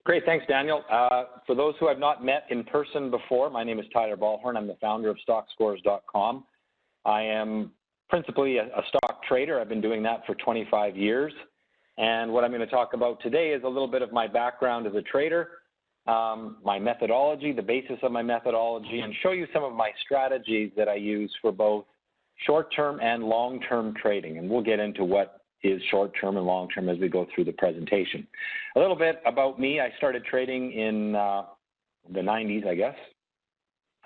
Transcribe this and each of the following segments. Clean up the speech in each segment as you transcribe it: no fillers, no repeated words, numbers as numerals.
Great, thanks, Daniel. For those who have not met in person before, my name is Tyler Ballhorn. I'm the founder of Stockscores.com. I am principally a stock trader. I've been doing that for 25 years. And what I'm going to talk about today is a little bit of my background as a trader, my methodology, the basis of my methodology, and show you some of my strategies that I use for both short-term and long-term trading. And we'll get into what is short-term and long-term as we go through the presentation. A little bit about me. I started trading in the 90s, I guess.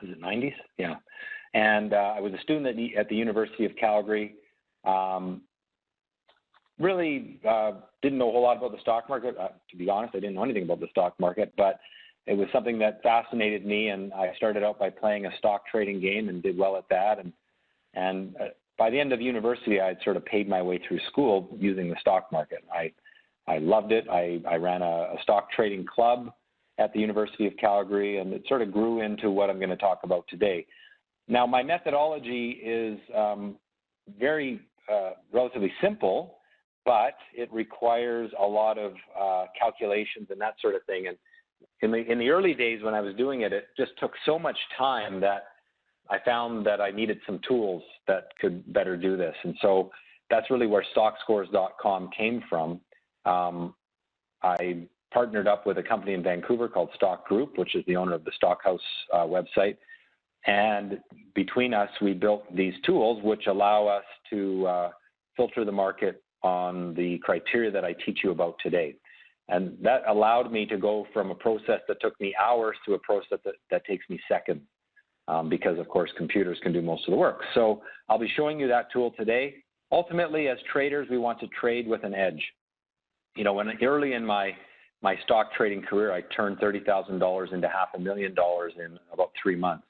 Was it 90s? Yeah. And I was a student at the University of Calgary. Really didn't know a whole lot about the stock market. To be honest, I didn't know anything about the stock market, but it was something that fascinated me, and I started out by playing a stock trading game and did well at that. And by the end of university, I had sort of paid my way through school using the stock market. I loved it. I ran a stock trading club at the University of Calgary, and it sort of grew into what I'm going to talk about today. Now, my methodology is very relatively simple, but it requires a lot of calculations and that sort of thing. And in the early days when I was doing it, it just took so much time that I found that I needed some tools that could better do this. And so that's really where Stockscores.com came from. I partnered up with a company in Vancouver called Stock Group, which is the owner of the Stockhouse website. And between us, we built these tools which allow us to filter the market on the criteria that I teach you about today. And that allowed me to go from a process that took me hours to a process that takes me seconds. Because, of course, computers can do most of the work. So I'll be showing you that tool today. Ultimately, as traders, we want to trade with an edge. You know, when early in my stock trading career, I turned $30,000 into $500,000 in about 3 months.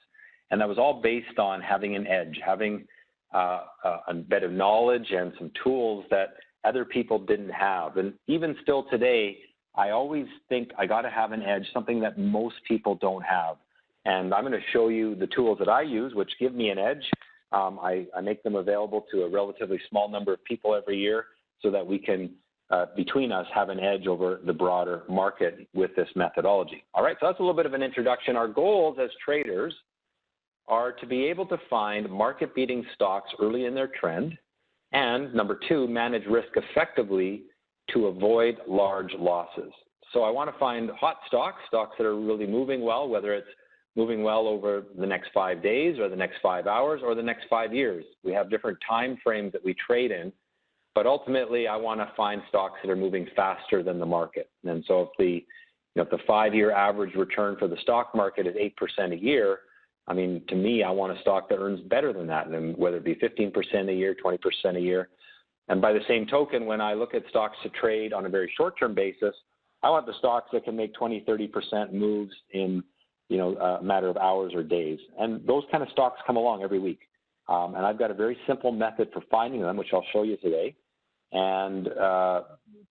And that was all based on having an edge, having a bit of knowledge and some tools that other people didn't have. And even still today, I always think I got to have an edge, something that most people don't have. And I'm going to show you the tools that I use, which give me an edge. I make them available to a relatively small number of people every year so that we can, between us, have an edge over the broader market with this methodology. All right, so that's a little bit of an introduction. Our goals as traders are to be able to find market-beating stocks early in their trend, and number two, manage risk effectively to avoid large losses. So I want to find hot stocks, stocks that are really moving well, whether it's moving well over the next 5 days or the next 5 hours or the next 5 years. We have different time frames that we trade in, but ultimately I want to find stocks that are moving faster than the market. And so if the 5-year average return for the stock market is 8% a year, I mean, to me, I want a stock that earns better than that, and whether it be 15% a year, 20% a year. And by the same token, when I look at stocks to trade on a very short-term basis, I want the stocks that can make 20, 30% moves in a matter of hours or days. And those kind of stocks come along every week. And I've got a very simple method for finding them, which I'll show you today. And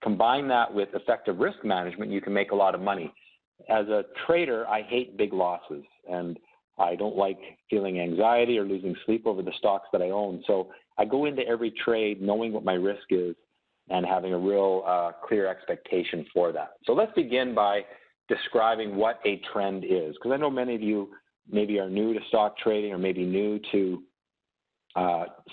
combine that with effective risk management, you can make a lot of money. As a trader, I hate big losses, and I don't like feeling anxiety or losing sleep over the stocks that I own. So I go into every trade knowing what my risk is and having a real clear expectation for that. So let's begin by describing what a trend is, because I know many of you maybe are new to stock trading or maybe new to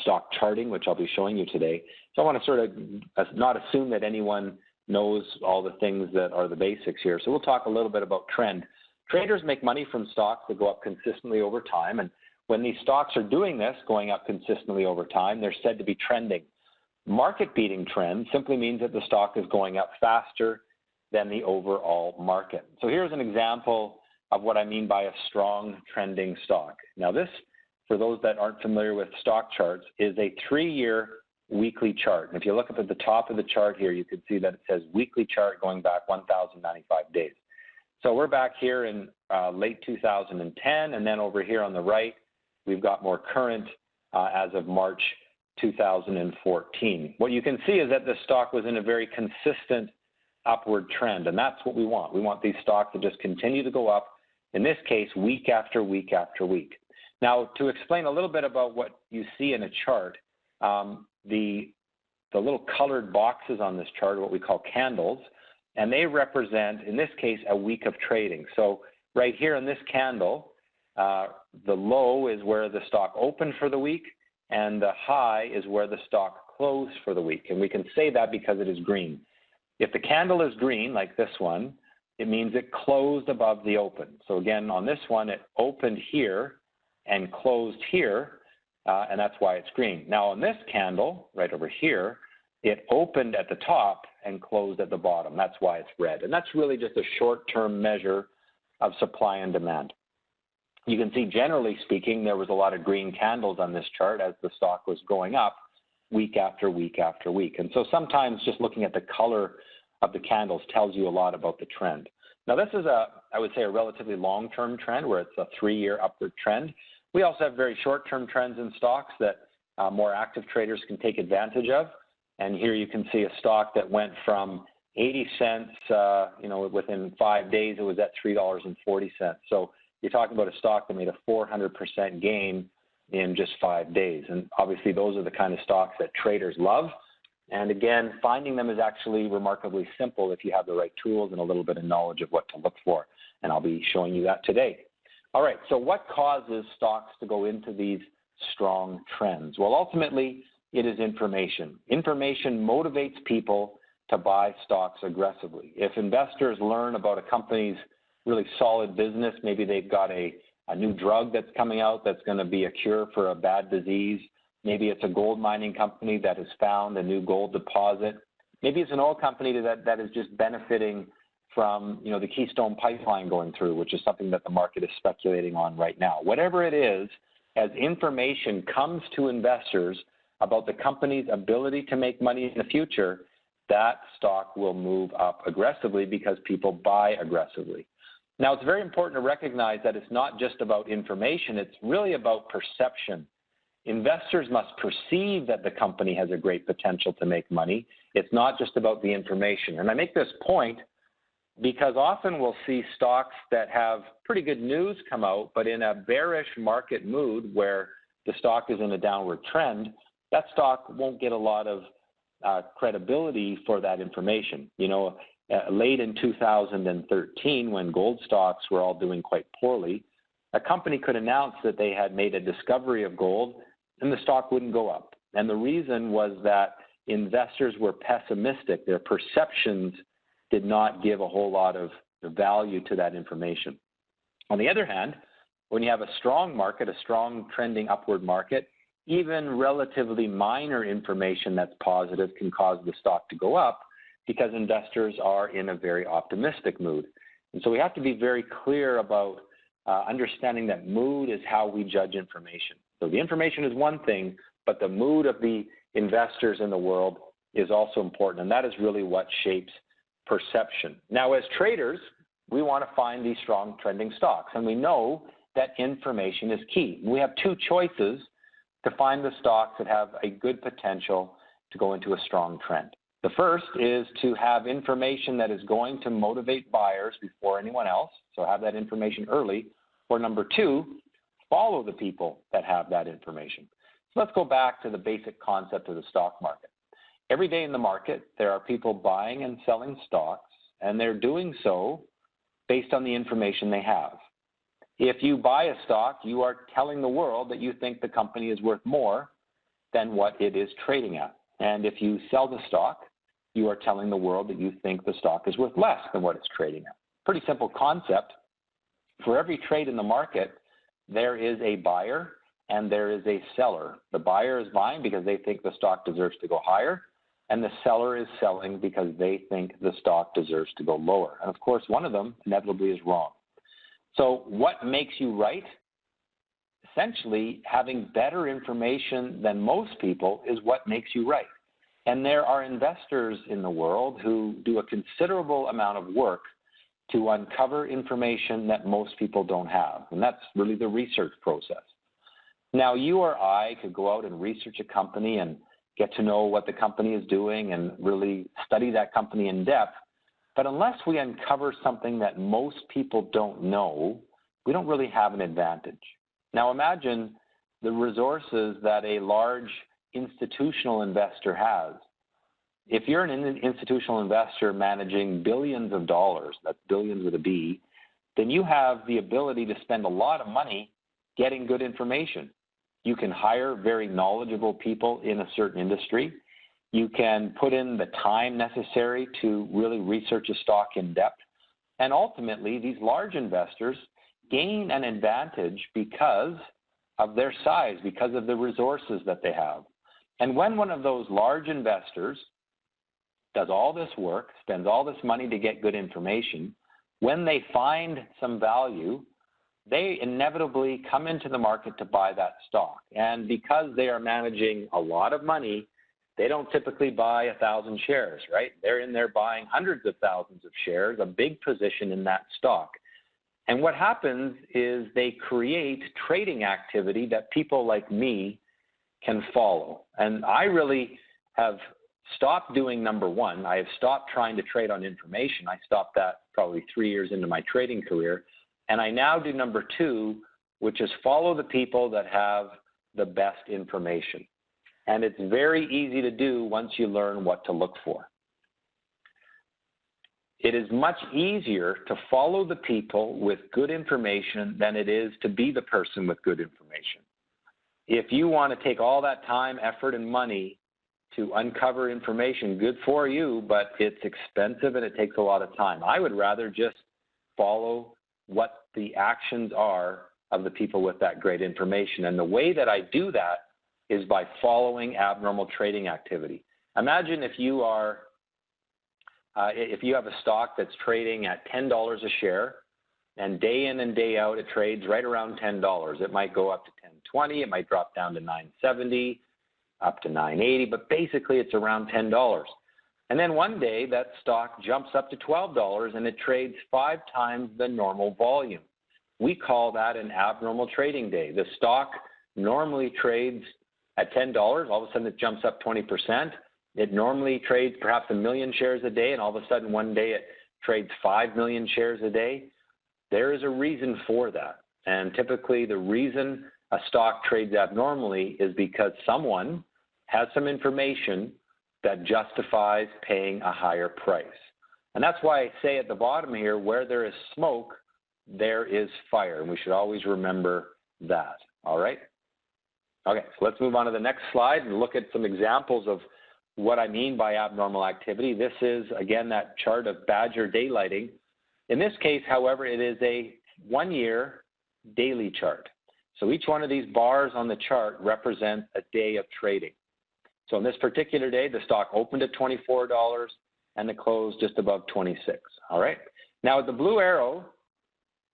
stock charting, which I'll be showing you today. So I want to sort of not assume that anyone knows all the things that are the basics here. So we'll talk a little bit about trend. Traders make money from stocks that go up consistently over time, and when these stocks are doing this, going up consistently over time, they're said to be trending. Market-beating trend simply means that the stock is going up faster than the overall market. So here's an example of what I mean by a strong trending stock. Now this, for those that aren't familiar with stock charts, is a 3-year weekly chart. And if you look up at the top of the chart here, you can see that it says weekly chart going back 1,095 days. So we're back here in late 2010, and then over here on the right, we've got more current as of March 2014. What you can see is that the stock was in a very consistent upward trend, and that's what we want. We want these stocks to just continue to go up, in this case, week after week after week. Now, to explain a little bit about what you see in a chart, the little colored boxes on this chart are what we call candles, and they represent, in this case, a week of trading. So right here in this candle, the low is where the stock opened for the week, and the high is where the stock closed for the week. And we can say that because it is green. If the candle is green, like this one, it means it closed above the open. So again, on this one, it opened here and closed here, and that's why it's green. Now on this candle, right over here, it opened at the top and closed at the bottom. That's why it's red. And that's really just a short-term measure of supply and demand. You can see, generally speaking, there was a lot of green candles on this chart as the stock was going up week after week after week. And so sometimes just looking at the color of the candles tells you a lot about the trend. Now this is I would say, a relatively long-term trend where it's a 3-year upward trend. We also have very short-term trends in stocks that more active traders can take advantage of. And here you can see a stock that went from 80 cents, within 5 days it was at $3.40. So you're talking about a stock that made a 400% gain in just 5 days. And obviously those are the kind of stocks that traders love. And again, finding them is actually remarkably simple if you have the right tools and a little bit of knowledge of what to look for. And I'll be showing you that today. All right, so what causes stocks to go into these strong trends? Well, ultimately, it is information. Information motivates people to buy stocks aggressively. If investors learn about a company's really solid business, maybe they've got a new drug that's coming out that's going to be a cure for a bad disease. Maybe it's a gold mining company that has found a new gold deposit. Maybe it's an oil company that is just benefiting from the Keystone Pipeline going through, which is something that the market is speculating on right now. Whatever it is, as information comes to investors about the company's ability to make money in the future, that stock will move up aggressively because people buy aggressively. Now, it's very important to recognize that it's not just about information, it's really about perception. Investors must perceive that the company has a great potential to make money. It's not just about the information. And I make this point because often we'll see stocks that have pretty good news come out, but in a bearish market mood where the stock is in a downward trend, that stock won't get a lot of credibility for that information. Late in 2013, when gold stocks were all doing quite poorly, a company could announce that they had made a discovery of gold and the stock wouldn't go up. And the reason was that investors were pessimistic. Their perceptions did not give a whole lot of value to that information. On the other hand, when you have a strong market, a strong trending upward market, even relatively minor information that's positive can cause the stock to go up because investors are in a very optimistic mood. And so we have to be very clear about understanding that mood is how we judge information. So the information is one thing, but the mood of the investors in the world is also important, and that is really what shapes perception. Now, as traders, we want to find these strong trending stocks, and we know that information is key. We have two choices to find the stocks that have a good potential to go into a strong trend. The first is to have information that is going to motivate buyers before anyone else, so have that information early. Or number two, follow the people that have that information. So let's go back to the basic concept of the stock market. Every day in the market, there are people buying and selling stocks, and they're doing so based on the information they have. If you buy a stock, you are telling the world that you think the company is worth more than what it is trading at. And if you sell the stock, you are telling the world that you think the stock is worth less than what it's trading at. Pretty simple concept. For every trade in the market, there is a buyer and there is a seller. The buyer is buying because they think the stock deserves to go higher, and the seller is selling because they think the stock deserves to go lower. And of course, one of them inevitably is wrong. So what makes you right? Essentially, having better information than most people is what makes you right. And there are investors in the world who do a considerable amount of work to uncover information that most people don't have. And that's really the research process. Now, you or I could go out and research a company and get to know what the company is doing and really study that company in depth. But unless we uncover something that most people don't know, we don't really have an advantage. Now, imagine the resources that a large institutional investor has. if you're an institutional investor managing billions of dollars, that's billions with a B, then you have the ability to spend a lot of money getting good information. You can hire very knowledgeable people in a certain industry. You can put in the time necessary to really research a stock in depth. And ultimately, these large investors gain an advantage because of their size, because of the resources that they have. And when one of those large investors does all this work, spends all this money to get good information, when they find some value, they inevitably come into the market to buy that stock. And because they are managing a lot of money, they don't typically buy 1,000 shares, right? They're in there buying hundreds of thousands of shares, a big position in that stock. And what happens is they create trading activity that people like me can follow. And I really have stopped doing number one. I have stopped trying to trade on information. I stopped that probably 3 years into my trading career. And I now do number two, which is follow the people that have the best information. And it's very easy to do once you learn what to look for. It is much easier to follow the people with good information than it is to be the person with good information. If you want to take all that time, effort, and money to uncover information, good for you, but it's expensive and it takes a lot of time. I would rather just follow what the actions are of the people with that great information. And the way that I do that is by following abnormal trading activity. Imagine if you are, if you have a stock that's trading at $10 a share, and day in and day out it trades right around $10. It might go up to $10.20, it might drop down to $9.70, up to $9.80, but basically it's around $10. And then one day that stock jumps up to $12 and it trades 5 times the normal volume. We call that an abnormal trading day. The stock normally trades at $10, all of a sudden it jumps up 20%. It normally trades perhaps 1 million shares a day, and all of a sudden one day it trades 5 million shares a day. There is a reason for that. And typically the reason a stock trades abnormally is because someone has some information that justifies paying a higher price. And that's why I say at the bottom here, where there is smoke, there is fire. And we should always remember that. All right? Okay, so let's move on to the next slide and look at some examples of what I mean by abnormal activity. This is, again, that chart of Badger daylighting. In this case, however, it is a 1-year daily chart. So each one of these bars on the chart represents a day of trading. So on this particular day, the stock opened at $24 and it closed just above 26. All right. Now with the blue arrow,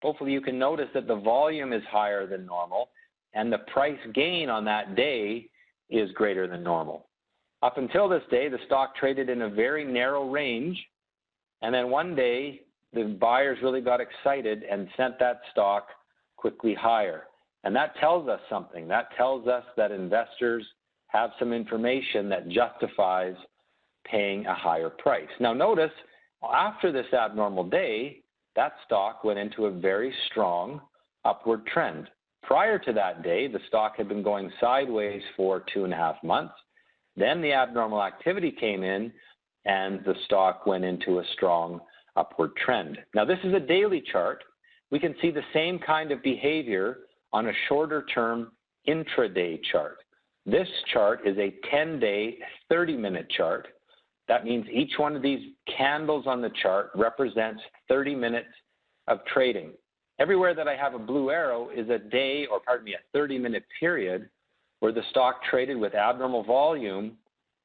hopefully you can notice that the volume is higher than normal and the price gain on that day is greater than normal. Up until this day, the stock traded in a very narrow range, and then one day the buyers really got excited and sent that stock quickly higher. And that tells us something. That tells us that investors have some information that justifies paying a higher price. Now notice, after this abnormal day, that stock went into a very strong upward trend. Prior to that day, the stock had been going sideways for 2.5 months. Then the abnormal activity came in and the stock went into a strong upward trend. Now this is a daily chart. We can see the same kind of behavior on a shorter term intraday chart. This chart is a 10-day, 30-minute chart. That means each one of these candles on the chart represents 30 minutes of trading. Everywhere that I have a blue arrow is a day, or pardon me, a 30-minute period where the stock traded with abnormal volume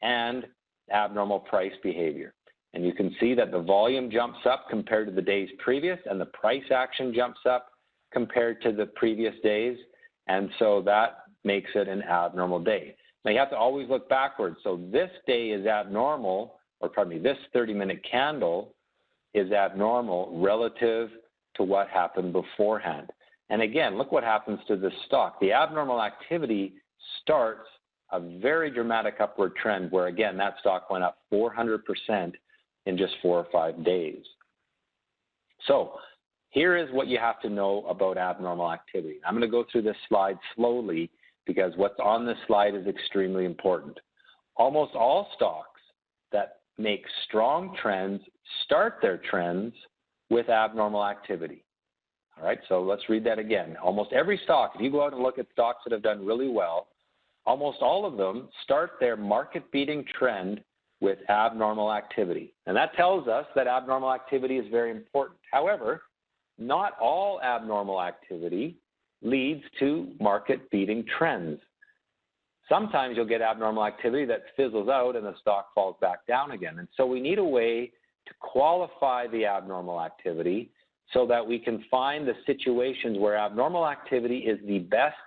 and abnormal price behavior. And you can see that the volume jumps up compared to the days previous, and the price action jumps up compared to the previous days. And so that makes it an abnormal day. Now you have to always look backwards. So this day is abnormal, or pardon me, this 30-minute candle is abnormal relative to what happened beforehand. And again, look what happens to this stock. The abnormal activity starts a very dramatic upward trend where, again, that stock went up 400% in just 4 or 5 days. So here is what you have to know about abnormal activity. I'm going to go through this slide slowly because what's on this slide is extremely important. Almost all stocks that make strong trends start their trends with abnormal activity. All right, so let's read that again. Almost every stock, if you go out and look at stocks that have done really well, almost all of them start their market-beating trend with abnormal activity. And that tells us that abnormal activity is very important. However, not all abnormal activity leads to market-beating trends. Sometimes you'll get abnormal activity that fizzles out and the stock falls back down again. And so we need a way to qualify the abnormal activity so that we can find the situations where abnormal activity is the best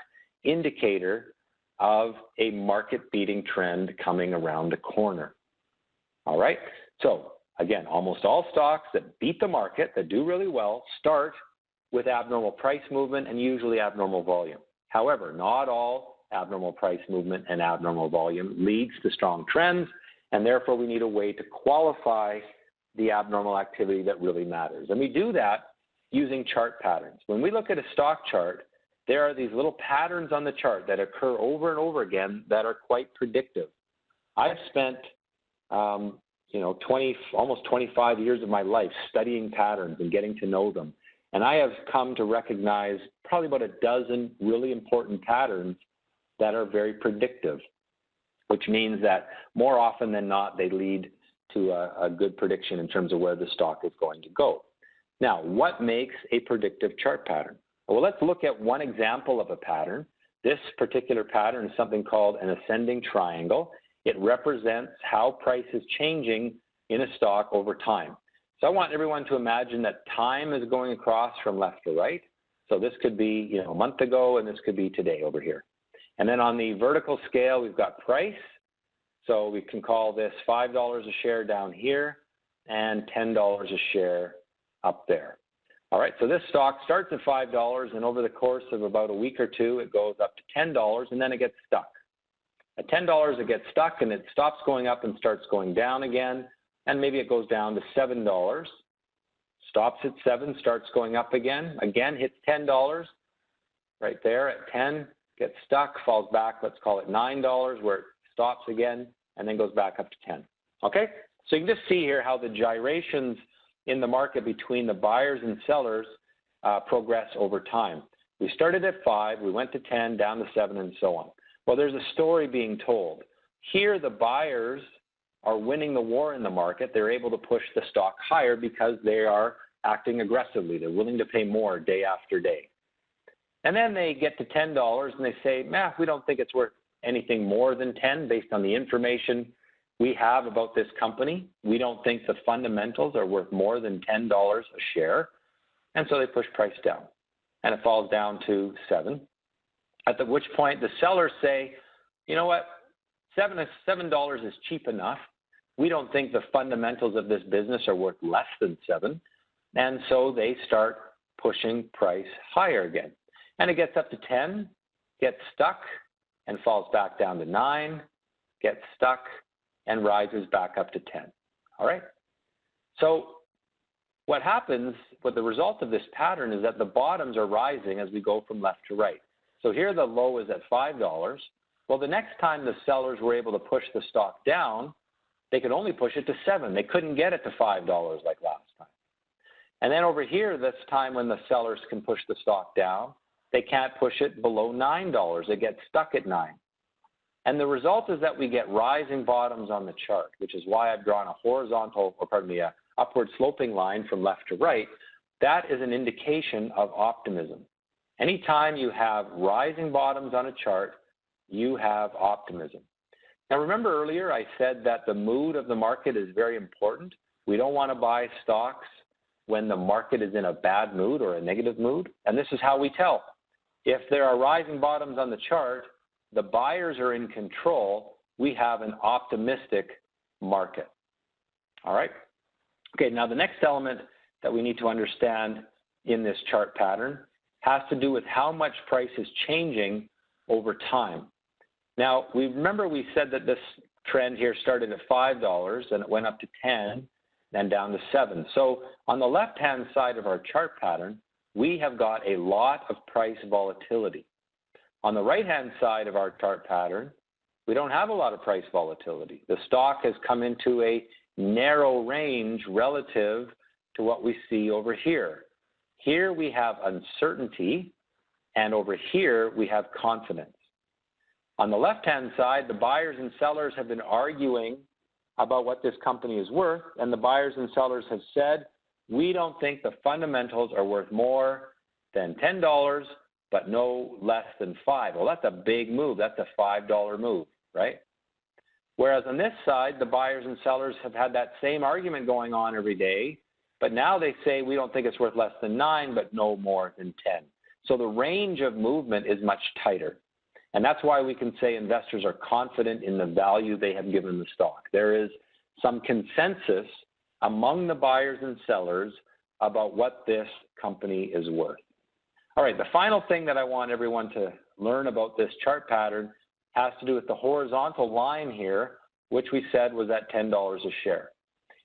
indicator of a market-beating trend coming around the corner. All right, so again, almost all stocks that beat the market, that do really well, start with abnormal price movement and usually abnormal volume. However, not all abnormal price movement and abnormal volume leads to strong trends, and therefore we need a way to qualify the abnormal activity that really matters. And we do that using chart patterns. When we look at a stock chart, there are these little patterns on the chart that occur over and over again that are quite predictive. I've spent almost 25 years of my life studying patterns and getting to know them. And I have come to recognize probably about a dozen really important patterns that are very predictive, which means that more often than not, they lead to a good prediction in terms of where the stock is going to go. Now, what makes a predictive chart pattern? Well, let's look at one example of a pattern. This particular pattern is something called an ascending triangle. It represents how price is changing in a stock over time. So I want everyone to imagine that time is going across from left to right. So this could be a month ago, and this could be today over here. And then on the vertical scale, we've got price. So we can call this $5 a share down here and $10 a share up there. All right, so this stock starts at $5, and over the course of about a week or two, it goes up to $10, and then it gets stuck. At $10, it gets stuck, and it stops going up and starts going down again, and maybe it goes down to $7, stops at $7, starts going up again hits $10, right there at 10, gets stuck, falls back, let's call it $9, where it stops again, and then goes back up to 10. Okay, so you can just see here how the gyrations in the market between the buyers and sellers progress over time. We started at 5, we went to 10, down to 7, and so on. Well, there's a story being told. Here, the buyers are winning the war in the market. They're able to push the stock higher because they are acting aggressively. They're willing to pay more day after day. And then they get to $10 and they say, we don't think it's worth anything more than 10 based on the information we have about this company. We don't think the fundamentals are worth more than $10 a share. And so they push price down, and it falls down to 7. At which point the sellers say, you know what, $7 is cheap enough. We don't think the fundamentals of this business are worth less than 7. And so they start pushing price higher again. And it gets up to 10, gets stuck, and falls back down to 9, gets stuck, and rises back up to 10. All right? So what happens, the result of this pattern is that the bottoms are rising as we go from left to right. So here the low is at $5. Well, the next time the sellers were able to push the stock down, they could only push it to 7. They couldn't get it to $5 like last time. And then over here, this time when the sellers can push the stock down, they can't push it below $9. It gets stuck at 9. And the result is that we get rising bottoms on the chart, which is why I've drawn a upward sloping line from left to right. That is an indication of optimism. Anytime you have rising bottoms on a chart, you have optimism. Now remember earlier I said that the mood of the market is very important. We don't want to buy stocks when the market is in a bad mood or a negative mood. And this is how we tell. If there are rising bottoms on the chart, the buyers are in control, we have an optimistic market. All right? Okay, now the next element that we need to understand in this chart pattern has to do with how much price is changing over time. Now, remember we said that this trend here started at $5 and it went up to 10, then down to 7. So on the left-hand side of our chart pattern, we have got a lot of price volatility. On the right-hand side of our chart pattern, we don't have a lot of price volatility. The stock has come into a narrow range relative to what we see over here. Here we have uncertainty, and over here we have confidence. On the left-hand side, the buyers and sellers have been arguing about what this company is worth, and the buyers and sellers have said, we don't think the fundamentals are worth more than $10, but no less than $5. Well, that's a big move. That's a $5 move, right? Whereas on this side, the buyers and sellers have had that same argument going on every day, but now they say we don't think it's worth less than 9, but no more than 10. So the range of movement is much tighter. And that's why we can say investors are confident in the value they have given the stock. There is some consensus among the buyers and sellers about what this company is worth. All right, the final thing that I want everyone to learn about this chart pattern has to do with the horizontal line here, which we said was at $10 a share.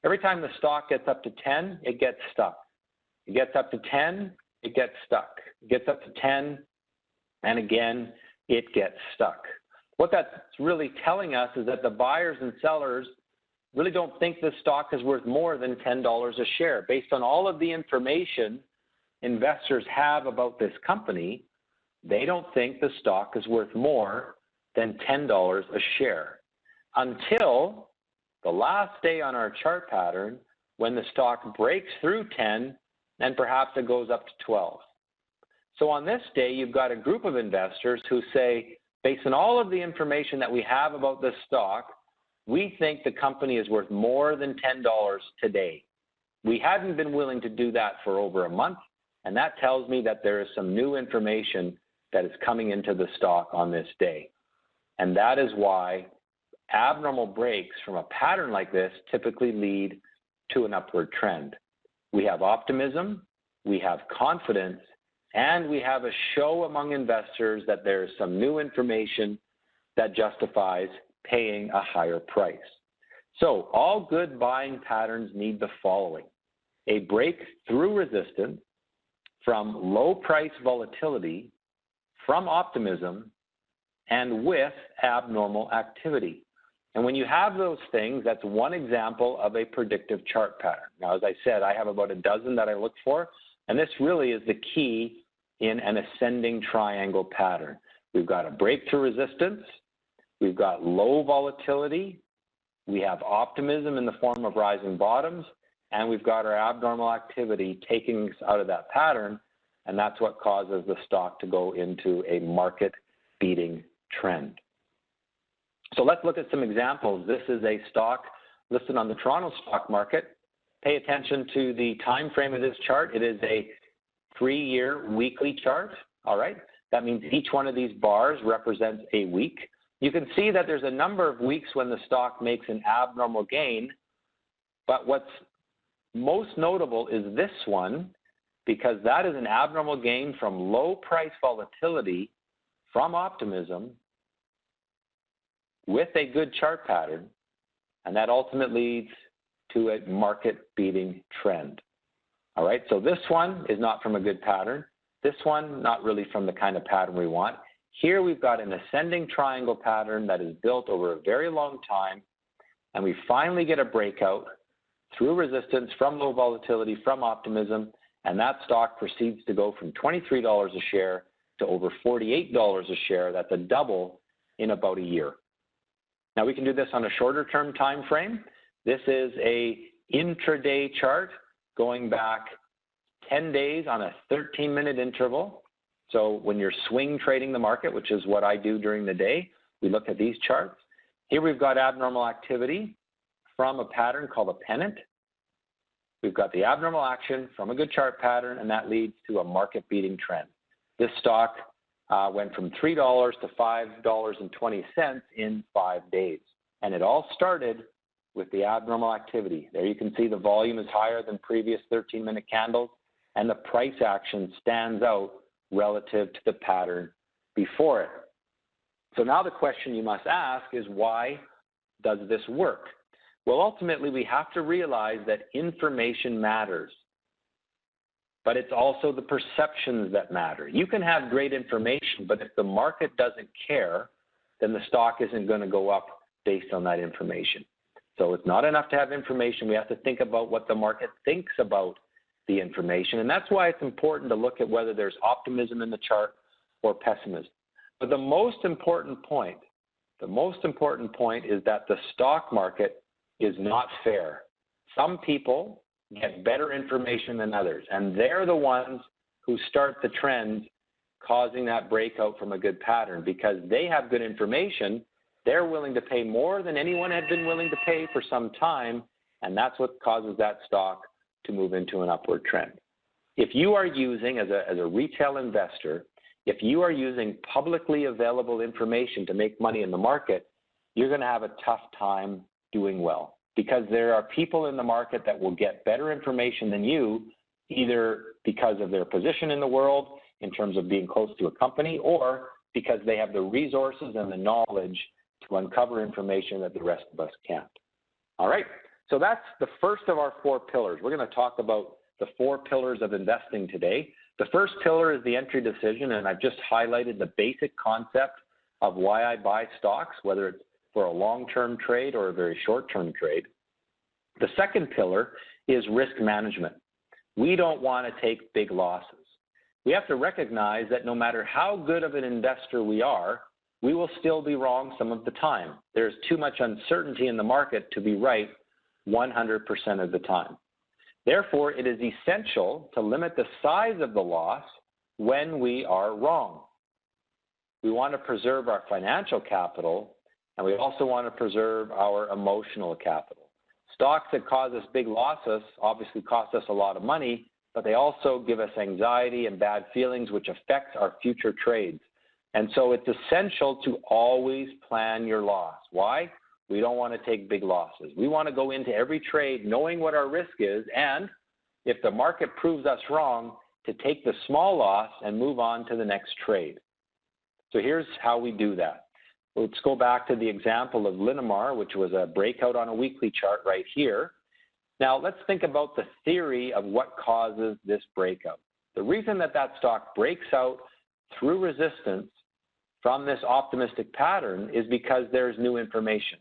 Every time the stock gets up to 10, it gets stuck. It gets up to 10, it gets stuck. It gets up to 10, and again, it gets stuck. What that's really telling us is that the buyers and sellers really don't think this stock is worth more than $10 a share. Based on all of the information investors have about this company, they don't think the stock is worth more than $10 a share until the last day on our chart pattern when the stock breaks through 10 and perhaps it goes up to 12. So on this day, you've got a group of investors who say, based on all of the information that we have about this stock, we think the company is worth more than $10 today. We hadn't been willing to do that for over a month, and that tells me that there is some new information that is coming into the stock on this day. And that is why abnormal breaks from a pattern like this typically lead to an upward trend. We have optimism, we have confidence, and we have a show among investors that there is some new information that justifies paying a higher price. So all good buying patterns need the following: a break through resistance, from low price volatility, from optimism, and with abnormal activity. And when you have those things, that's one example of a predictive chart pattern. Now, as I said, I have about a dozen that I look for, and this really is the key in an ascending triangle pattern. We've got a breakthrough resistance, we've got low volatility, we have optimism in the form of rising bottoms, and we've got our abnormal activity taking us out of that pattern, and that's what causes the stock to go into a market-beating trend. So let's look at some examples. This is a stock listed on the Toronto stock market. Pay attention to the time frame of this chart. It is a 3-year weekly chart, all right? That means each one of these bars represents a week. You can see that there's a number of weeks when the stock makes an abnormal gain, but what's most notable is this one, because that is an abnormal gain from low price volatility, from optimism, with a good chart pattern, and that ultimately leads to a market-beating trend. All right, so this one is not from a good pattern. This one, not really from the kind of pattern we want. Here we've got an ascending triangle pattern that is built over a very long time, and we finally get a breakout through resistance, from low volatility, from optimism, and that stock proceeds to go from $23 a share to over $48 a share. That's a double in about a year. Now we can do this on a shorter term time frame. This is a intraday chart going back 10 days on a 13-minute interval. So when you're swing trading the market, which is what I do during the day, we look at these charts. Here we've got abnormal activity from a pattern called a pennant. We've got the abnormal action from a good chart pattern, and that leads to a market-beating trend. This stock went from $3 to $5.20 in 5 days. And it all started with the abnormal activity. There you can see the volume is higher than previous 13-minute candles, and the price action stands out relative to the pattern before it. So now the question you must ask is, why does this work? Well, ultimately, we have to realize that information matters, but it's also the perceptions that matter. You can have great information, but if the market doesn't care, then the stock isn't going to go up based on that information. So it's not enough to have information. We have to think about what the market thinks about the information. And that's why it's important to look at whether there's optimism in the chart or pessimism. But the most important point is that the stock market is not fair. Some people get better information than others, and they're the ones who start the trends causing that breakout from a good pattern. Because they have good information, they're willing to pay more than anyone had been willing to pay for some time, and that's what causes that stock to move into an upward trend. If you are using, as a retail investor, if you are using publicly available information to make money in the market, you're going to have a tough time doing well, because there are people in the market that will get better information than you, either because of their position in the world in terms of being close to a company, or because they have the resources and the knowledge to uncover information that the rest of us can't. All right, so that's the first of our 4 pillars. We're going to talk about the 4 pillars of investing today. The first pillar is the entry decision, and I've just highlighted the basic concept of why I buy stocks, whether it's for a long-term trade or a very short-term trade. The second pillar is risk management. We don't want to take big losses. We have to recognize that no matter how good of an investor we are, we will still be wrong some of the time. There's too much uncertainty in the market to be right 100% of the time. Therefore, it is essential to limit the size of the loss when we are wrong. We want to preserve our financial capital, and we also want to preserve our emotional capital. Stocks that cause us big losses obviously cost us a lot of money, but they also give us anxiety and bad feelings, which affects our future trades. And so it's essential to always plan your loss. Why? We don't want to take big losses. We want to go into every trade knowing what our risk is, and if the market proves us wrong, to take the small loss and move on to the next trade. So here's how we do that. Let's go back to the example of Linamar, which was a breakout on a weekly chart right here. Now let's think about the theory of what causes this breakout. The reason that that stock breaks out through resistance from this optimistic pattern is because there's new information.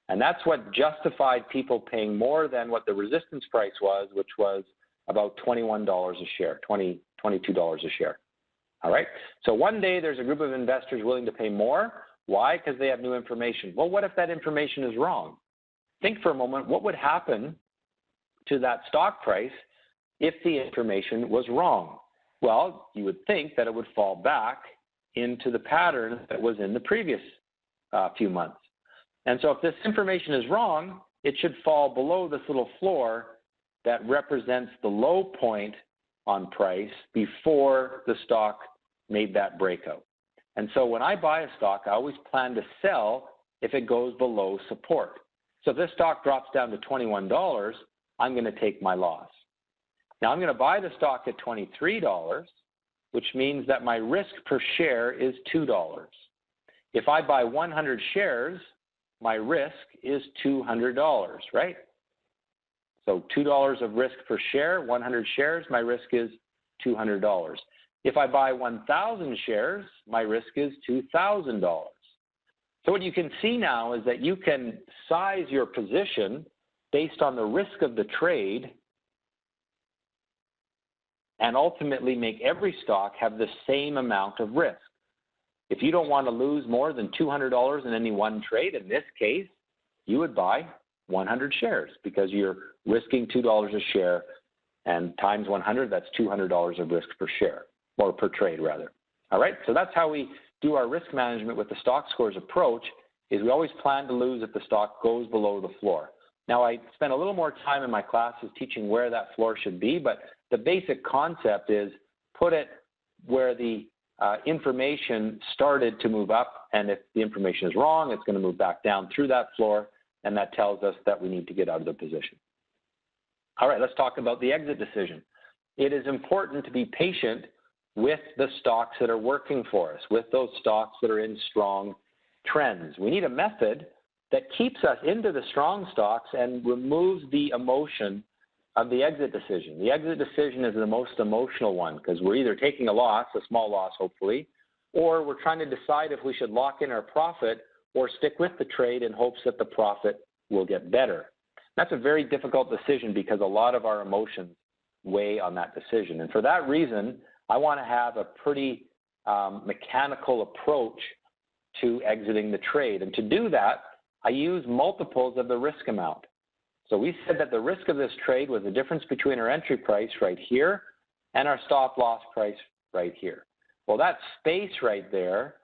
And that's what justified people paying more than what the resistance price was, which was about $21 a share, $22 a share. All right? So one day there's a group of investors willing to pay more. Why? Because they have new information. Well, what if that information is wrong? Think for a moment, what would happen to that stock price if the information was wrong? Well, you would think that it would fall back into the pattern that was in the previous few months. And so if this information is wrong, it should fall below this little floor that represents the low point on price before the stock made that breakout. And so when I buy a stock, I always plan to sell if it goes below support. So if this stock drops down to $21, I'm going to take my loss. Now I'm going to buy the stock at $23, which means that my risk per share is $2. If I buy 100 shares, my risk is $200, right? So $2 of risk per share, 100 shares, my risk is $200. If I buy 1,000 shares, my risk is $2,000. So what you can see now is that you can size your position based on the risk of the trade and ultimately make every stock have the same amount of risk. If you don't want to lose more than $200 in any one trade, in this case, you would buy 100 shares because you're risking $2 a share, and times 100, that's $200 of risk per share, or per trade rather. All right, so that's how we do our risk management with the Stockscores approach, is we always plan to lose if the stock goes below the floor. Now, I spent a little more time in my classes teaching where that floor should be, but the basic concept is put it where the information started to move up, and if the information is wrong, it's going to move back down through that floor, and that tells us that we need to get out of the position. All right, let's talk about the exit decision. It is important to be patient with the stocks that are working for us, with those stocks that are in strong trends. We need a method that keeps us into the strong stocks and removes the emotion of the exit decision. The exit decision is the most emotional one because we're either taking a loss, a small loss hopefully, or we're trying to decide if we should lock in our profit or stick with the trade in hopes that the profit will get better. That's a very difficult decision because a lot of our emotions weigh on that decision. And for that reason, I want to have a pretty mechanical approach to exiting the trade. And to do that, I use multiples of the risk amount. So we said that the risk of this trade was the difference between our entry price right here and our stop loss price right here. Well, that space right there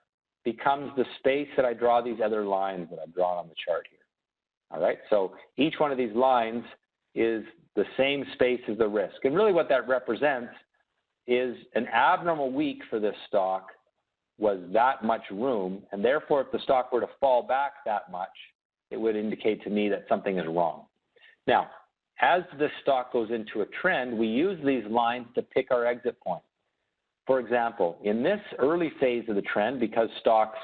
becomes the space that I draw these other lines that I've drawn on the chart here. All right, so each one of these lines is the same space as the risk. And really what that represents is an abnormal week for this stock was that much room, and therefore if the stock were to fall back that much, it would indicate to me that something is wrong. Now, as this stock goes into a trend, we use these lines to pick our exit point. For example, in this early phase of the trend, because stocks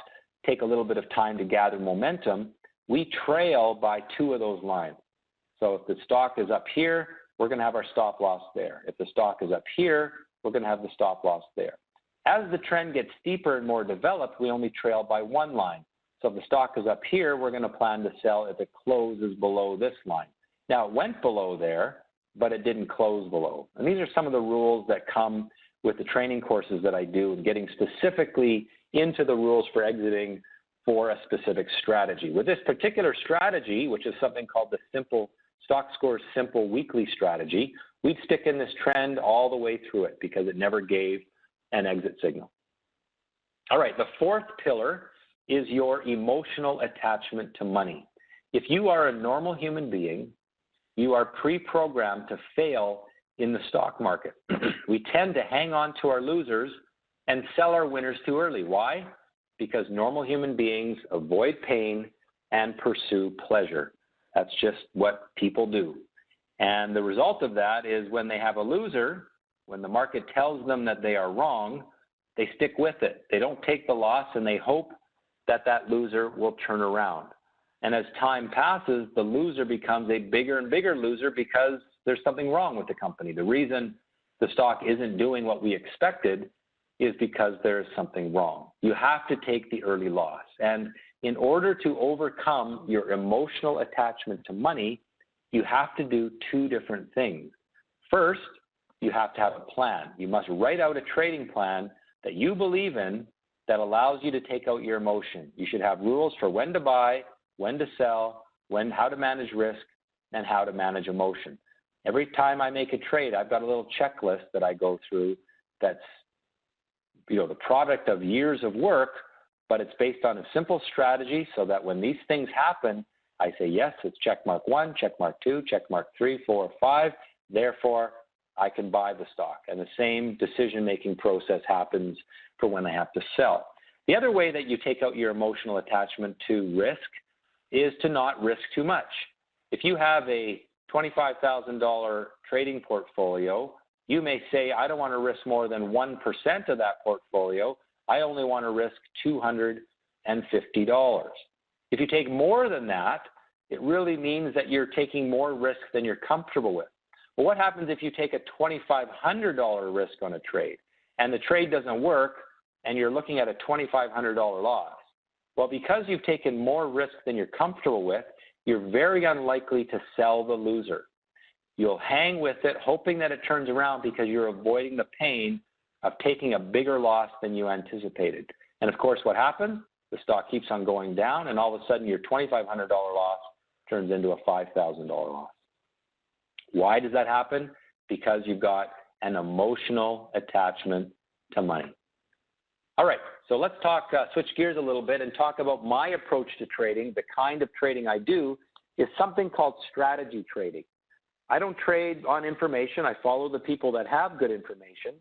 take a little bit of time to gather momentum, we trail by two of those lines. So if the stock is up here, we're going to have our stop loss there. If the stock is up here, we're going to have the stop loss there. As the trend gets steeper and more developed, we only trail by one line. So if the stock is up here, we're going to plan to sell if it closes below this line. Now, it went below there, but it didn't close below. And these are some of the rules that come with the training courses that I do, and getting specifically into the rules for exiting for a specific strategy. With this particular strategy, which is something called the Stockscores Simple Weekly Strategy, we'd stick in this trend all the way through it because it never gave an exit signal. All right, the fourth pillar is your emotional attachment to money. If you are a normal human being, you are pre-programmed to fail in the stock market. We tend to hang on to our losers and sell our winners too early. Why? Because normal human beings avoid pain and pursue pleasure. That's just what people do. And the result of that is when they have a loser, when the market tells them that they are wrong, they stick with it. They don't take the loss and they hope that that loser will turn around. And as time passes, the loser becomes a bigger and bigger loser because there's something wrong with the company. The reason the stock isn't doing what we expected is because there's something wrong. You have to take the early loss. And in order to overcome your emotional attachment to money, you have to do two different things. First, you have to have a plan. You must write out a trading plan that you believe in that allows you to take out your emotion. You should have rules for when to buy, when to sell, how to manage risk, and how to manage emotion. Every time I make a trade, I've got a little checklist that I go through that's the product of years of work, but it's based on a simple strategy so that when these things happen, I say, yes, it's check mark 1, check mark 2, check mark 3, 4, 5. Therefore, I can buy the stock. And the same decision-making process happens for when I have to sell. The other way that you take out your emotional attachment to risk is to not risk too much. If you have a $25,000 trading portfolio, you may say, I don't want to risk more than 1% of that portfolio. I only want to risk $250. If you take more than that, it really means that you're taking more risk than you're comfortable with. Well, what happens if you take a $2,500 risk on a trade and the trade doesn't work and you're looking at a $2,500 loss? Well, because you've taken more risk than you're comfortable with, you're very unlikely to sell the loser. You'll hang with it, hoping that it turns around because you're avoiding the pain of taking a bigger loss than you anticipated. And of course, what happens? The stock keeps on going down, and all of a sudden your $2,500 loss turns into a $5,000 loss. Why does that happen? Because you've got an emotional attachment to money. All right, so let's switch gears a little bit and talk about my approach to trading. The kind of trading I do is something called strategy trading. I don't trade on information. I follow the people that have good information.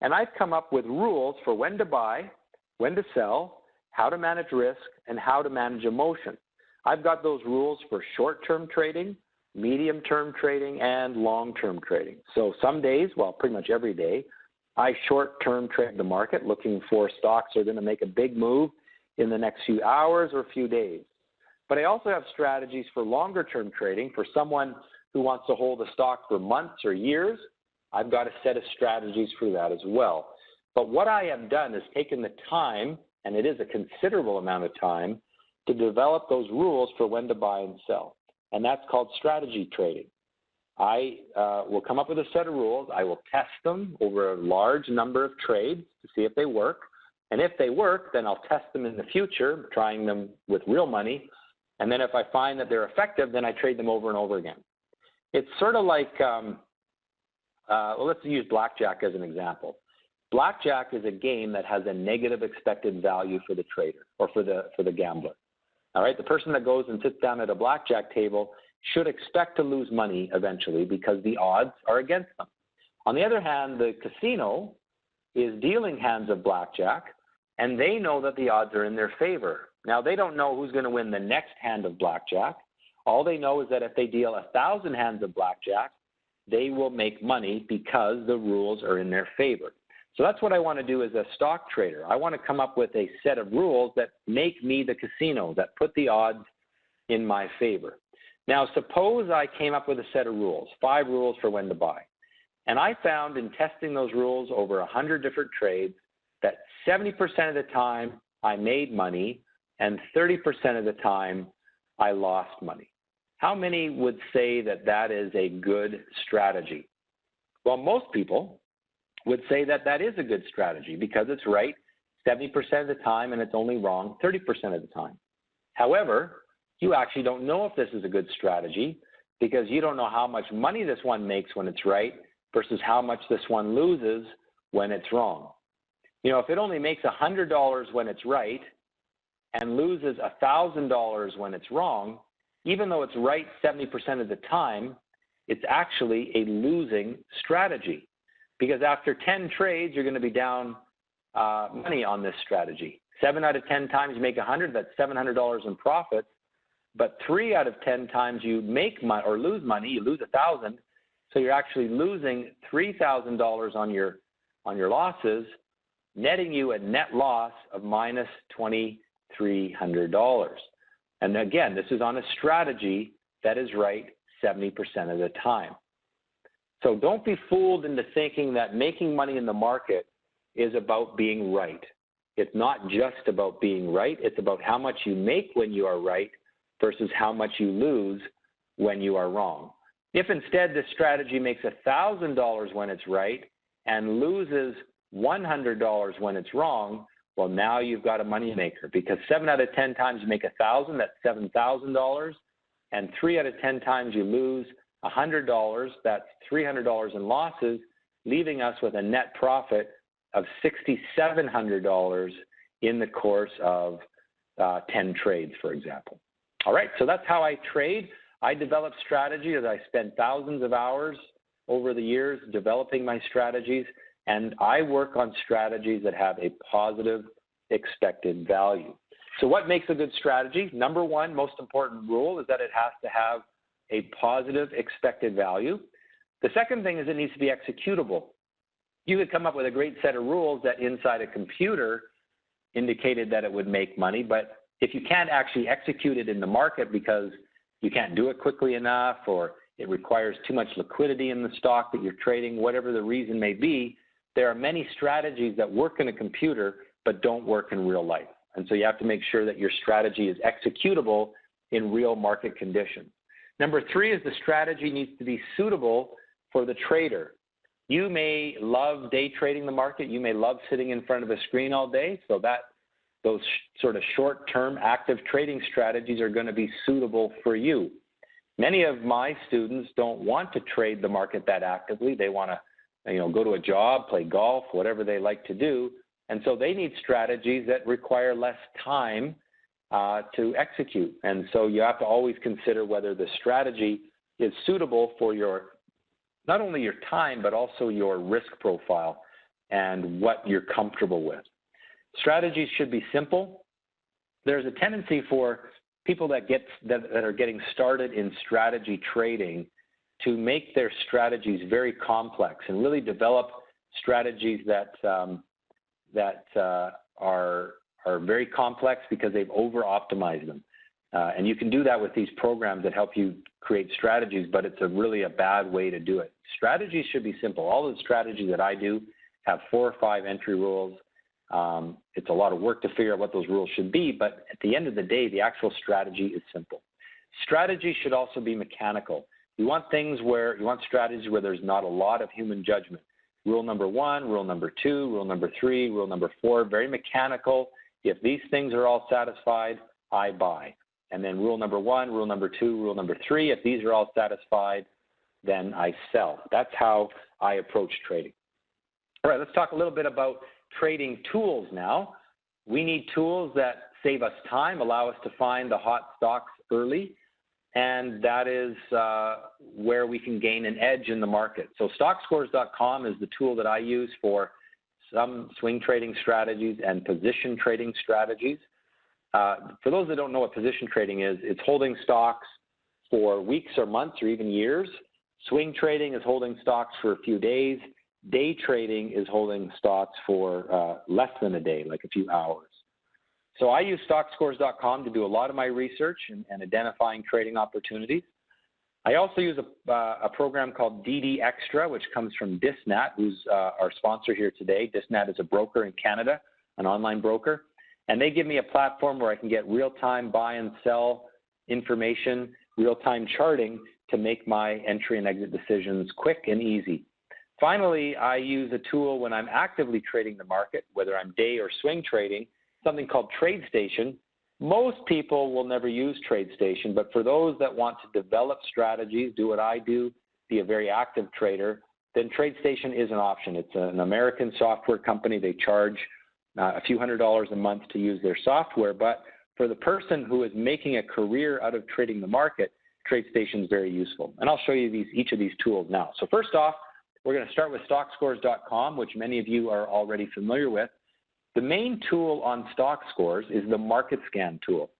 And I've come up with rules for when to buy, when to sell, how to manage risk, and how to manage emotion. I've got those rules for short-term trading, medium-term trading, and long-term trading. So some days, well, pretty much every day, I short-term trade the market looking for stocks that are going to make a big move in the next few hours or few days. But I also have strategies for longer-term trading. For someone who wants to hold a stock for months or years, I've got a set of strategies for that as well. But what I have done is taken the time, and it is a considerable amount of time, to develop those rules for when to buy and sell. and that's called strategy trading. I will come up with a set of rules. I will test them over a large number of trades to see if they work. And if they work, then I'll test them in the future, trying them with real money. And then if I find that they're effective, then I trade them over and over again. It's sort of like, well, let's use blackjack as an example. Blackjack is a game that has a negative expected value for the trader or for the gambler. All right, the person that goes and sits down at a blackjack table should expect to lose money eventually because the odds are against them. On the other hand, the casino is dealing hands of blackjack, and they know that the odds are in their favor. Now, they don't know who's going to win the next hand of blackjack. All they know is that if they deal 1,000 hands of blackjack, they will make money because the rules are in their favor. So that's what I want to do as a stock trader. I want to come up with a set of rules that make me the casino, that put the odds in my favor. Now, suppose I came up with a set of rules, 5 rules for when to buy. And I found in testing those rules over 100 different trades that 70% of the time I made money and 30% of the time I lost money. How many would say that that is a good strategy? Well, most people would say that that is a good strategy because it's right 70% of the time and it's only wrong 30% of the time. However, you actually don't know if this is a good strategy because you don't know how much money this one makes when it's right versus how much this one loses when it's wrong. You know, if it only makes $100 when it's right and loses $1,000 when it's wrong, even though it's right 70% of the time, it's actually a losing strategy. Because after 10 trades, you're going to be down money on this strategy. 7 out of 10 times you make 100, that's $700 in profit. But 3 out of 10 times you make money or lose money, you lose 1,000. So you're actually losing $3,000 on your losses, netting you a net loss of minus $2,300. And again, this is on a strategy that is right 70% of the time. So don't be fooled into thinking that making money in the market is about being right. It's not just about being right. It's about how much you make when you are right versus how much you lose when you are wrong. If instead this strategy makes $1,000 when it's right and loses $100 when it's wrong, well, now you've got a money maker because 7 out of 10 times you make 1,000, that's $7,000, and 3 out of 10 times you lose $100, that's $300 in losses, leaving us with a net profit of $6,700 in the course of 10 trades, for example. All right, so that's how I trade. I develop strategies. I spend thousands of hours over the years developing my strategies, and I work on strategies that have a positive expected value. So what makes a good strategy? Number one, most important rule is that it has to have a positive expected value. The second thing is it needs to be executable. You could come up with a great set of rules that inside a computer indicated that it would make money, but if you can't actually execute it in the market because you can't do it quickly enough or it requires too much liquidity in the stock that you're trading, whatever the reason may be, there are many strategies that work in a computer but don't work in real life. And so you have to make sure that your strategy is executable in real market conditions. Number 3 is the strategy needs to be suitable for the trader. You may love day trading the market. You may love sitting in front of a screen all day, so that those sort of short-term active trading strategies are going to be suitable for you. Many of my students don't want to trade the market that actively. They want to, go to a job, play golf, whatever they like to do, and so they need strategies that require less time to execute. And so you have to always consider whether the strategy is suitable for not only your time, but also your risk profile and what you're comfortable with. Strategies should be simple. There's a tendency for people that are getting started in strategy trading to make their strategies very complex and really develop strategies that are very complex because they've over-optimized them. And you can do that with these programs that help you create strategies, but it's really a bad way to do it. Strategies should be simple. All of the strategies that I do have 4 or 5 entry rules. It's a lot of work to figure out what those rules should be, but at the end of the day, the actual strategy is simple. Strategy should also be mechanical. You want strategies where there's not a lot of human judgment. Rule number 1, rule number 2, rule number 3, rule number 4, very mechanical. If these things are all satisfied, I buy. And then rule number 1, rule number 2, rule number 3, if these are all satisfied, then I sell. That's how I approach trading. All right, let's talk a little bit about trading tools now. We need tools that save us time, allow us to find the hot stocks early, and that is where we can gain an edge in the market. So Stockscores.com is the tool that I use for some swing trading strategies and position trading strategies. For those that don't know what position trading is, it's holding stocks for weeks or months or even years. Swing trading is holding stocks for a few days. Day trading is holding stocks for less than a day, like a few hours. So I use Stockscores.com to do a lot of my research and identifying trading opportunities. I also use a program called DD Extra, which comes from Disnat, who's our sponsor here today. Disnat is a broker in Canada, an online broker. And they give me a platform where I can get real-time buy and sell information, real-time charting to make my entry and exit decisions quick and easy. Finally, I use a tool when I'm actively trading the market, whether I'm day or swing trading, something called TradeStation. Most people will never use TradeStation, but for those that want to develop strategies, do what I do, be a very active trader, then TradeStation is an option. It's an American software company. They charge a few $100s a month to use their software, but for the person who is making a career out of trading the market, TradeStation is very useful. And I'll show you each of these tools now. So first off, we're going to start with Stockscores.com, which many of you are already familiar with. The main tool on Stockscores is the market scan tool.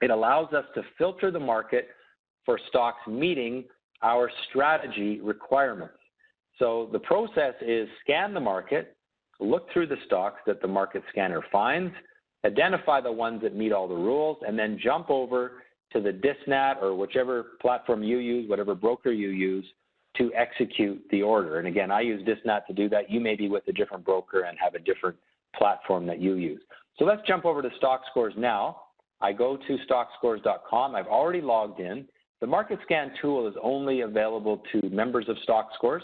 It allows us to filter the market for stocks meeting our strategy requirements. So the process is scan the market, look through the stocks that the market scanner finds, identify the ones that meet all the rules, and then jump over to the Disnat or whichever platform you use, whatever broker you use, to execute the order. And again, I use Disnat to do that. You may be with a different broker and have a different platform that you use. So let's jump over to Stockscores now. I go to Stockscores.com. I've already logged in. The market scan tool is only available to members of Stockscores.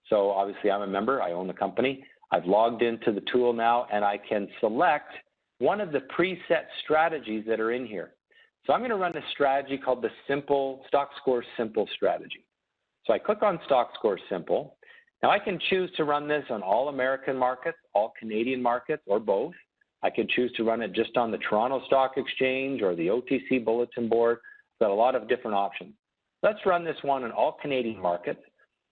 So obviously I'm a member. I own the company. I've logged into the tool now, and I can select one of the preset strategies that are in here. So I'm going to run a strategy called the Stockscores Simple strategy. So I click on Stockscores Simple. Now I can choose to run this on all American markets, all Canadian markets, or both. I can choose to run it just on the Toronto Stock Exchange or the OTC Bulletin Board. I've got a lot of different options. Let's run this one on all Canadian markets.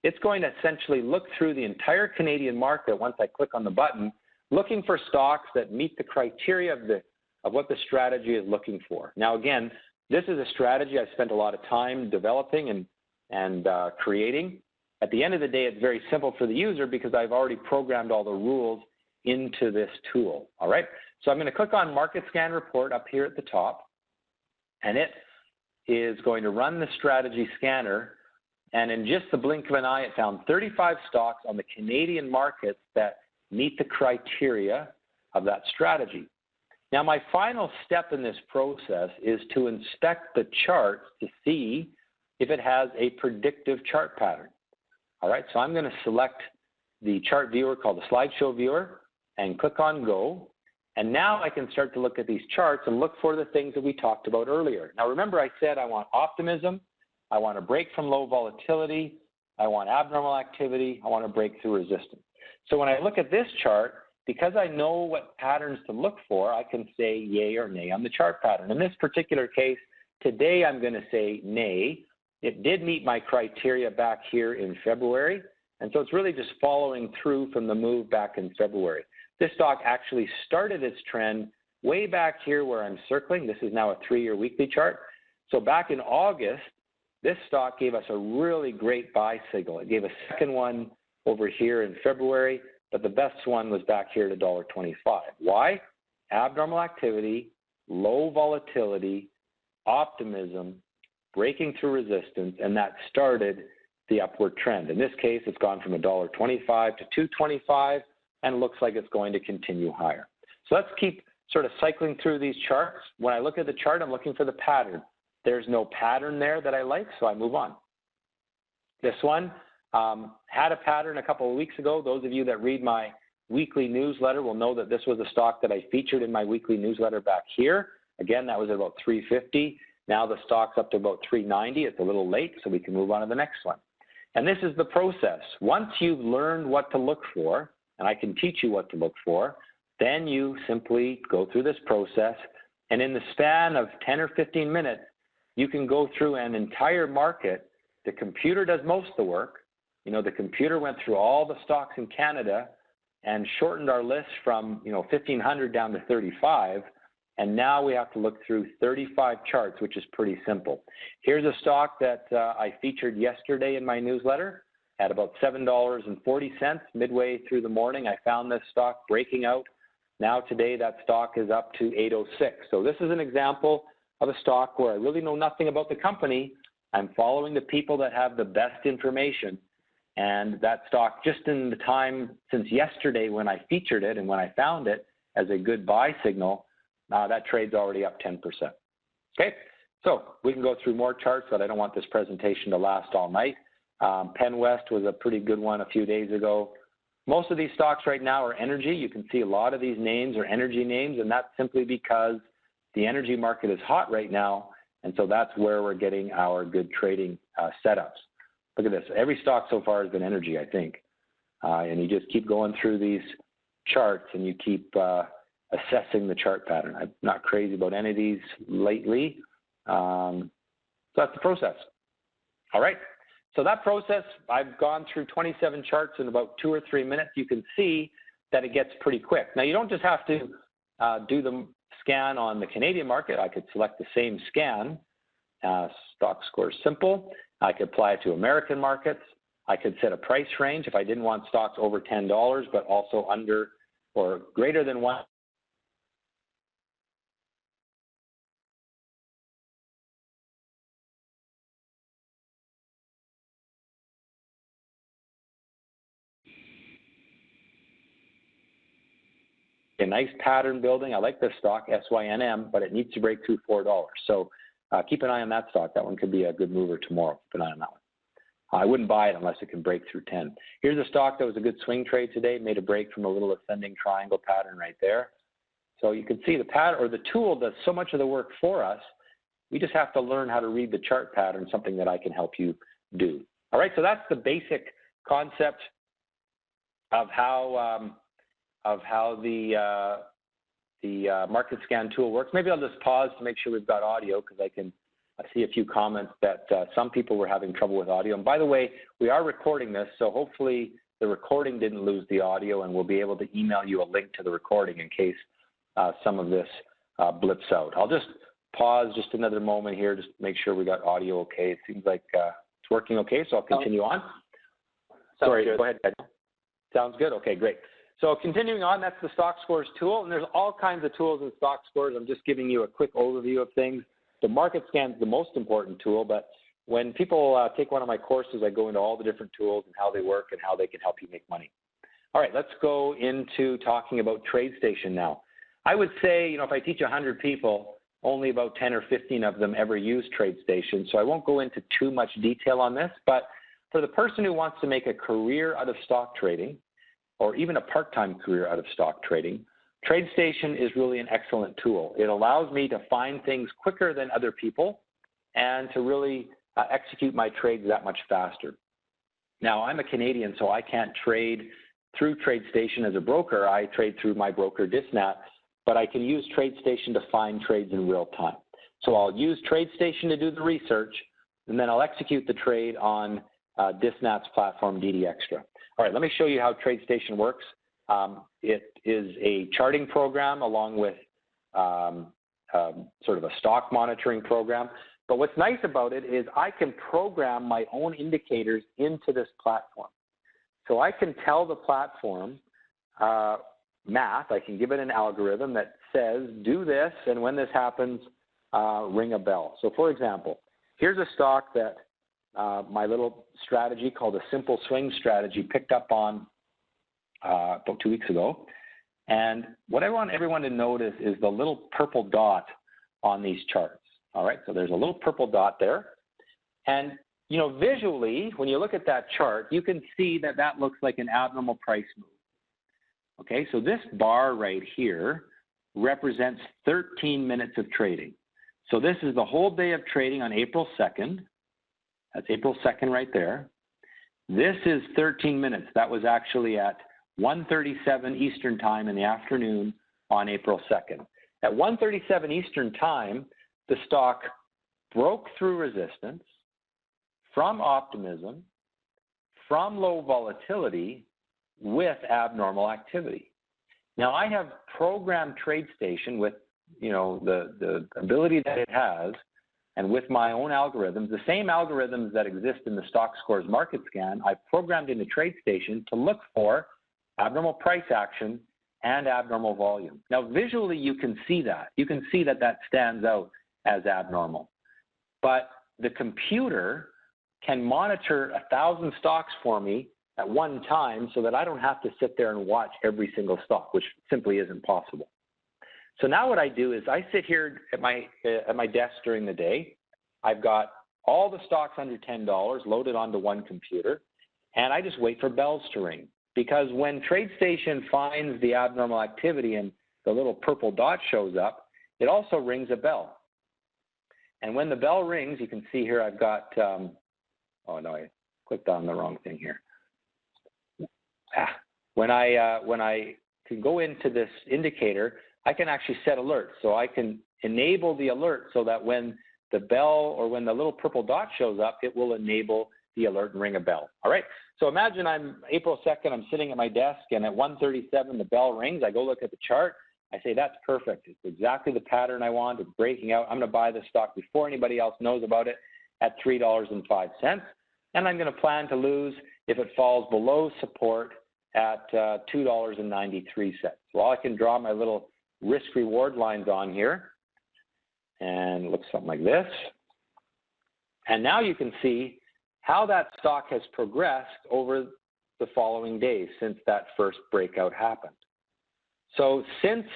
It's going to essentially look through the entire Canadian market once I click on the button, looking for stocks that meet the criteria of what the strategy is looking for. Now again, this is a strategy I spent a lot of time developing and creating. At the end of the day, it's very simple for the user because I've already programmed all the rules into this tool. All right, so I'm going to click on Market Scan Report up here at the top, and it is going to run the strategy scanner. And in just the blink of an eye, it found 35 stocks on the Canadian markets that meet the criteria of that strategy. Now, my final step in this process is to inspect the charts to see if it has a predictive chart pattern. All right, so I'm going to select the chart viewer called the slideshow viewer and click on Go. And now I can start to look at these charts and look for the things that we talked about earlier. Now, remember I said I want optimism, I want to break from low volatility, I want abnormal activity, I want to break through resistance. So when I look at this chart, because I know what patterns to look for, I can say yay or nay on the chart pattern. In this particular case, today I'm going to say nay. It did meet my criteria back here in February, and so it's really just following through from the move back in February. This stock actually started its trend way back here where I'm circling. This is now a 3-year weekly chart. So back in August, this stock gave us a really great buy signal. It gave a second one over here in February, but the best one was back here at $1.25. Why? Abnormal activity, low volatility, optimism, breaking through resistance, and that started the upward trend. In this case, it's gone from $1.25 to $2.25, and looks like it's going to continue higher. So let's keep sort of cycling through these charts. When I look at the chart, I'm looking for the pattern. There's no pattern there that I like, so I move on. This one had a pattern a couple of weeks ago. Those of you that read my weekly newsletter will know that this was a stock that I featured in my weekly newsletter back here. Again, that was at about 350. Now the stock's up to about 390. It's a little late, so we can move on to the next one. And this is the process. Once you've learned what to look for, and I can teach you what to look for, then you simply go through this process, and in the span of 10 or 15 minutes, you can go through an entire market. The computer does most of the work. You know, the computer went through all the stocks in Canada and shortened our list from, 1,500 down to 35, and now we have to look through 35 charts, which is pretty simple. Here's a stock that I featured yesterday in my newsletter at about $7.40 midway through the morning. I found this stock breaking out. Now today that stock is up to $8.06. So this is an example of a stock where I really know nothing about the company. I'm following the people that have the best information. And that stock, just in the time since yesterday when I featured it and when I found it as a good buy signal, that trade's already up 10%. Okay, so we can go through more charts, but I don't want this presentation to last all night. Penn West was a pretty good one a few days ago. Most of these stocks right now are energy. You can see a lot of these names are energy names, and that's simply because the energy market is hot right now, and so that's where we're getting our good trading setups. Look at this. Every stock so far has been energy, I think. And you just keep going through these charts and you keep assessing the chart pattern. I'm not crazy about any of these lately. So that's the process. All right. So that process, I've gone through 27 charts in about 2 or 3 minutes. You can see that it gets pretty quick. Now, you don't just have to do the scan on the Canadian market. I could select the same scan, Stockscores simple. I could apply it to American markets. I could set a price range if I didn't want stocks over $10, but also under or greater than one. A nice pattern building. I like this stock, SYNM, but it needs to break through $4. So keep an eye on that stock. That one could be a good mover tomorrow. Keep an eye on that one. I wouldn't buy it unless it can break through 10. Here's a stock that was a good swing trade today. Made a break from a little ascending triangle pattern right there. So you can see the pattern, or the tool does so much of the work for us. We just have to learn how to read the chart pattern, something that I can help you do. All right, so that's the basic concept of how the market scan tool works. Maybe I'll just pause to make sure we've got audio, because I see a few comments that some people were having trouble with audio. And by the way, we are recording this, so hopefully the recording didn't lose the audio, and we'll be able to email you a link to the recording in case some of this blips out. I'll just pause just another moment here just to make sure we got audio okay. It seems like it's working okay, so I'll continue on. Sorry, go ahead, Daniel. Sounds good? Okay, great. So continuing on, that's the Stockscores tool, and there's all kinds of tools in Stockscores. I'm just giving you a quick overview of things. The market scan is the most important tool, but when people take one of my courses, I go into all the different tools and how they work and how they can help you make money. All right, let's go into talking about TradeStation now. I would say, if I teach 100 people, only about 10 or 15 of them ever use TradeStation, so I won't go into too much detail on this, but for the person who wants to make a career out of stock trading, or even a part-time career out of stock trading, TradeStation is really an excellent tool. It allows me to find things quicker than other people and to really execute my trades that much faster. Now, I'm a Canadian, so I can't trade through TradeStation as a broker. I trade through my broker, Disnat, but I can use TradeStation to find trades in real time. So I'll use TradeStation to do the research, and then I'll execute the trade on Disnat's platform, DD Extra. All right, let me show you how TradeStation works. It is a charting program along with sort of a stock monitoring program. But what's nice about it is I can program my own indicators into this platform. So I can tell the platform math. I can give it an algorithm that says, do this, and when this happens, ring a bell. So for example, here's a stock that my little strategy called a simple swing strategy picked up on about 2 weeks ago. And what I want everyone to notice is the little purple dot on these charts. All right, so there's a little purple dot there. And, you know, visually, when you look at that chart, you can see that that looks like an abnormal price move. Okay, so this bar right here represents 13 minutes of trading. So this is the whole day of trading on April 2nd. That's April 2nd right there. This is 13 minutes. That was actually at 1:37 Eastern Time in the afternoon on April 2nd. At 1:37 Eastern Time, the stock broke through resistance from optimism, from low volatility, with abnormal activity. Now, I have programmed TradeStation with, you know, the ability that it has, and with my own algorithms, the same algorithms that exist in the Stockscores market scan, I've programmed into TradeStation to look for abnormal price action and abnormal volume. Now, visually, you can see that. You can see that that stands out as abnormal. But the computer can monitor 1,000 stocks for me at one time so that I don't have to sit there and watch every single stock, which simply isn't possible. So now what I do is I sit here at my desk during the day. I've got all the stocks under $10 loaded onto one computer, and I just wait for bells to ring. Because when TradeStation finds the abnormal activity and the little purple dot shows up, it also rings a bell. And when the bell rings, you can see here I've got, oh no, I clicked on the wrong thing here. When I can go into this indicator, I can actually set alerts. So I can enable the alert so that when the bell or when the little purple dot shows up, it will enable the alert and ring a bell. All right. So imagine I'm April 2nd, I'm sitting at my desk, and at 1:37 the bell rings. I go look at the chart. I say, that's perfect. It's exactly the pattern I want. It's breaking out. I'm going to buy this stock before anybody else knows about it at $3.05. And I'm going to plan to lose if it falls below support at $2.93. Well, I can draw my little risk-reward lines on here, and it looks something like this. And now you can see how that stock has progressed over the following days since that first breakout happened. So since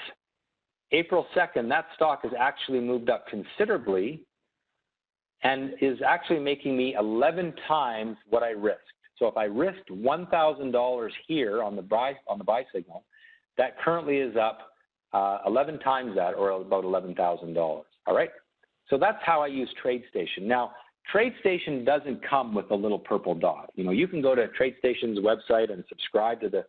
April 2nd, that stock has actually moved up considerably and is actually making me 11 times what I risked. So if I risked $1,000 here on the buy signal, that currently is up 11 times that, or about $11,000. All right. So that's how I use TradeStation. Now, TradeStation doesn't come with a little purple dot. You know, you can go to TradeStation's website and subscribe to the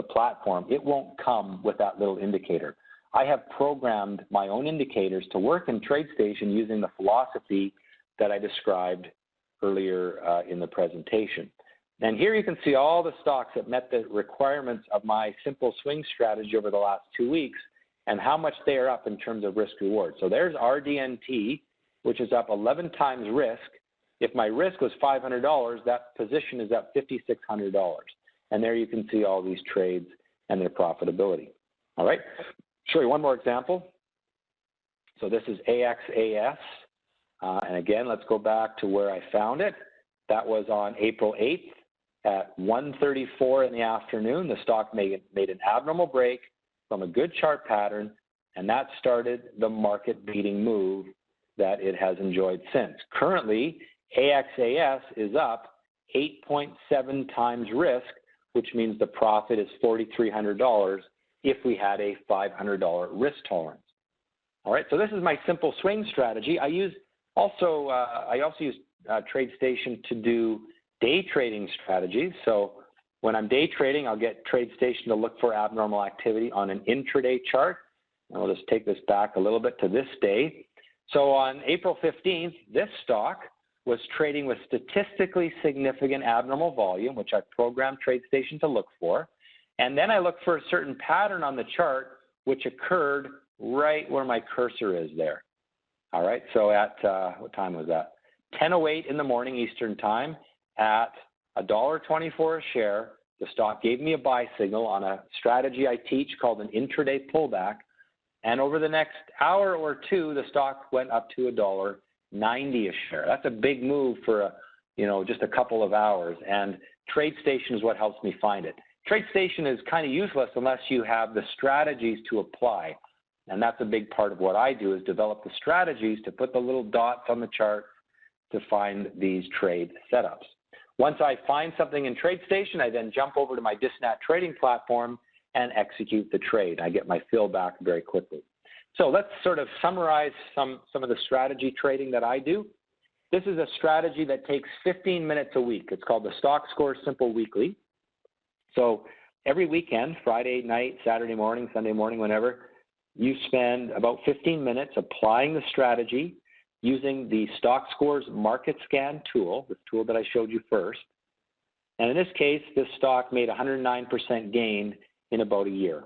platform. It won't come with that little indicator. I have programmed my own indicators to work in TradeStation using the philosophy that I described earlier in the presentation. And here you can see all the stocks that met the requirements of my simple swing strategy over the last 2 weeks and how much they are up in terms of risk reward. So there's RDNT, which is up 11 times risk. If my risk was $500, that position is up $5,600. And there you can see all these trades and their profitability. All right, show you one more example. So this is AXAS. And again, let's go back to where I found it. That was on April 8th at 1:34 in the afternoon. The stock made an abnormal break from a good chart pattern, and that started the market-beating move that it has enjoyed since. Currently, AXAS is up 8.7 times risk, which means the profit is $4,300 if we had a $500 risk tolerance. All right, so this is my simple swing strategy. I also use TradeStation to do day trading strategies. So when I'm day trading, I'll get TradeStation to look for abnormal activity on an intraday chart. And we'll just take this back a little bit to this day. So on April 15th, this stock was trading with statistically significant abnormal volume, which I programmed TradeStation to look for. And then I looked for a certain pattern on the chart, which occurred right where my cursor is there. All right, so at, what time was that? 10:08 in the morning Eastern time at $1.24 a share, the stock gave me a buy signal on a strategy I teach called an intraday pullback. And over the next hour or two, the stock went up to $1.90 a share. That's a big move for just a couple of hours. And TradeStation is what helps me find it. TradeStation is kind of useless unless you have the strategies to apply. And that's a big part of what I do, is develop the strategies to put the little dots on the chart to find these trade setups. Once I find something in TradeStation, I then jump over to my Disnat trading platform and execute the trade. I get my fill back very quickly. So let's sort of summarize some of the strategy trading that I do. This is a strategy that takes 15 minutes a week. It's called the Stockscores Simple Weekly. So every weekend, Friday night, Saturday morning, Sunday morning, whenever, you spend about 15 minutes applying the strategy using the Stockscores Market Scan tool, the tool that I showed you first. And in this case, this stock made 109% gain in about a year.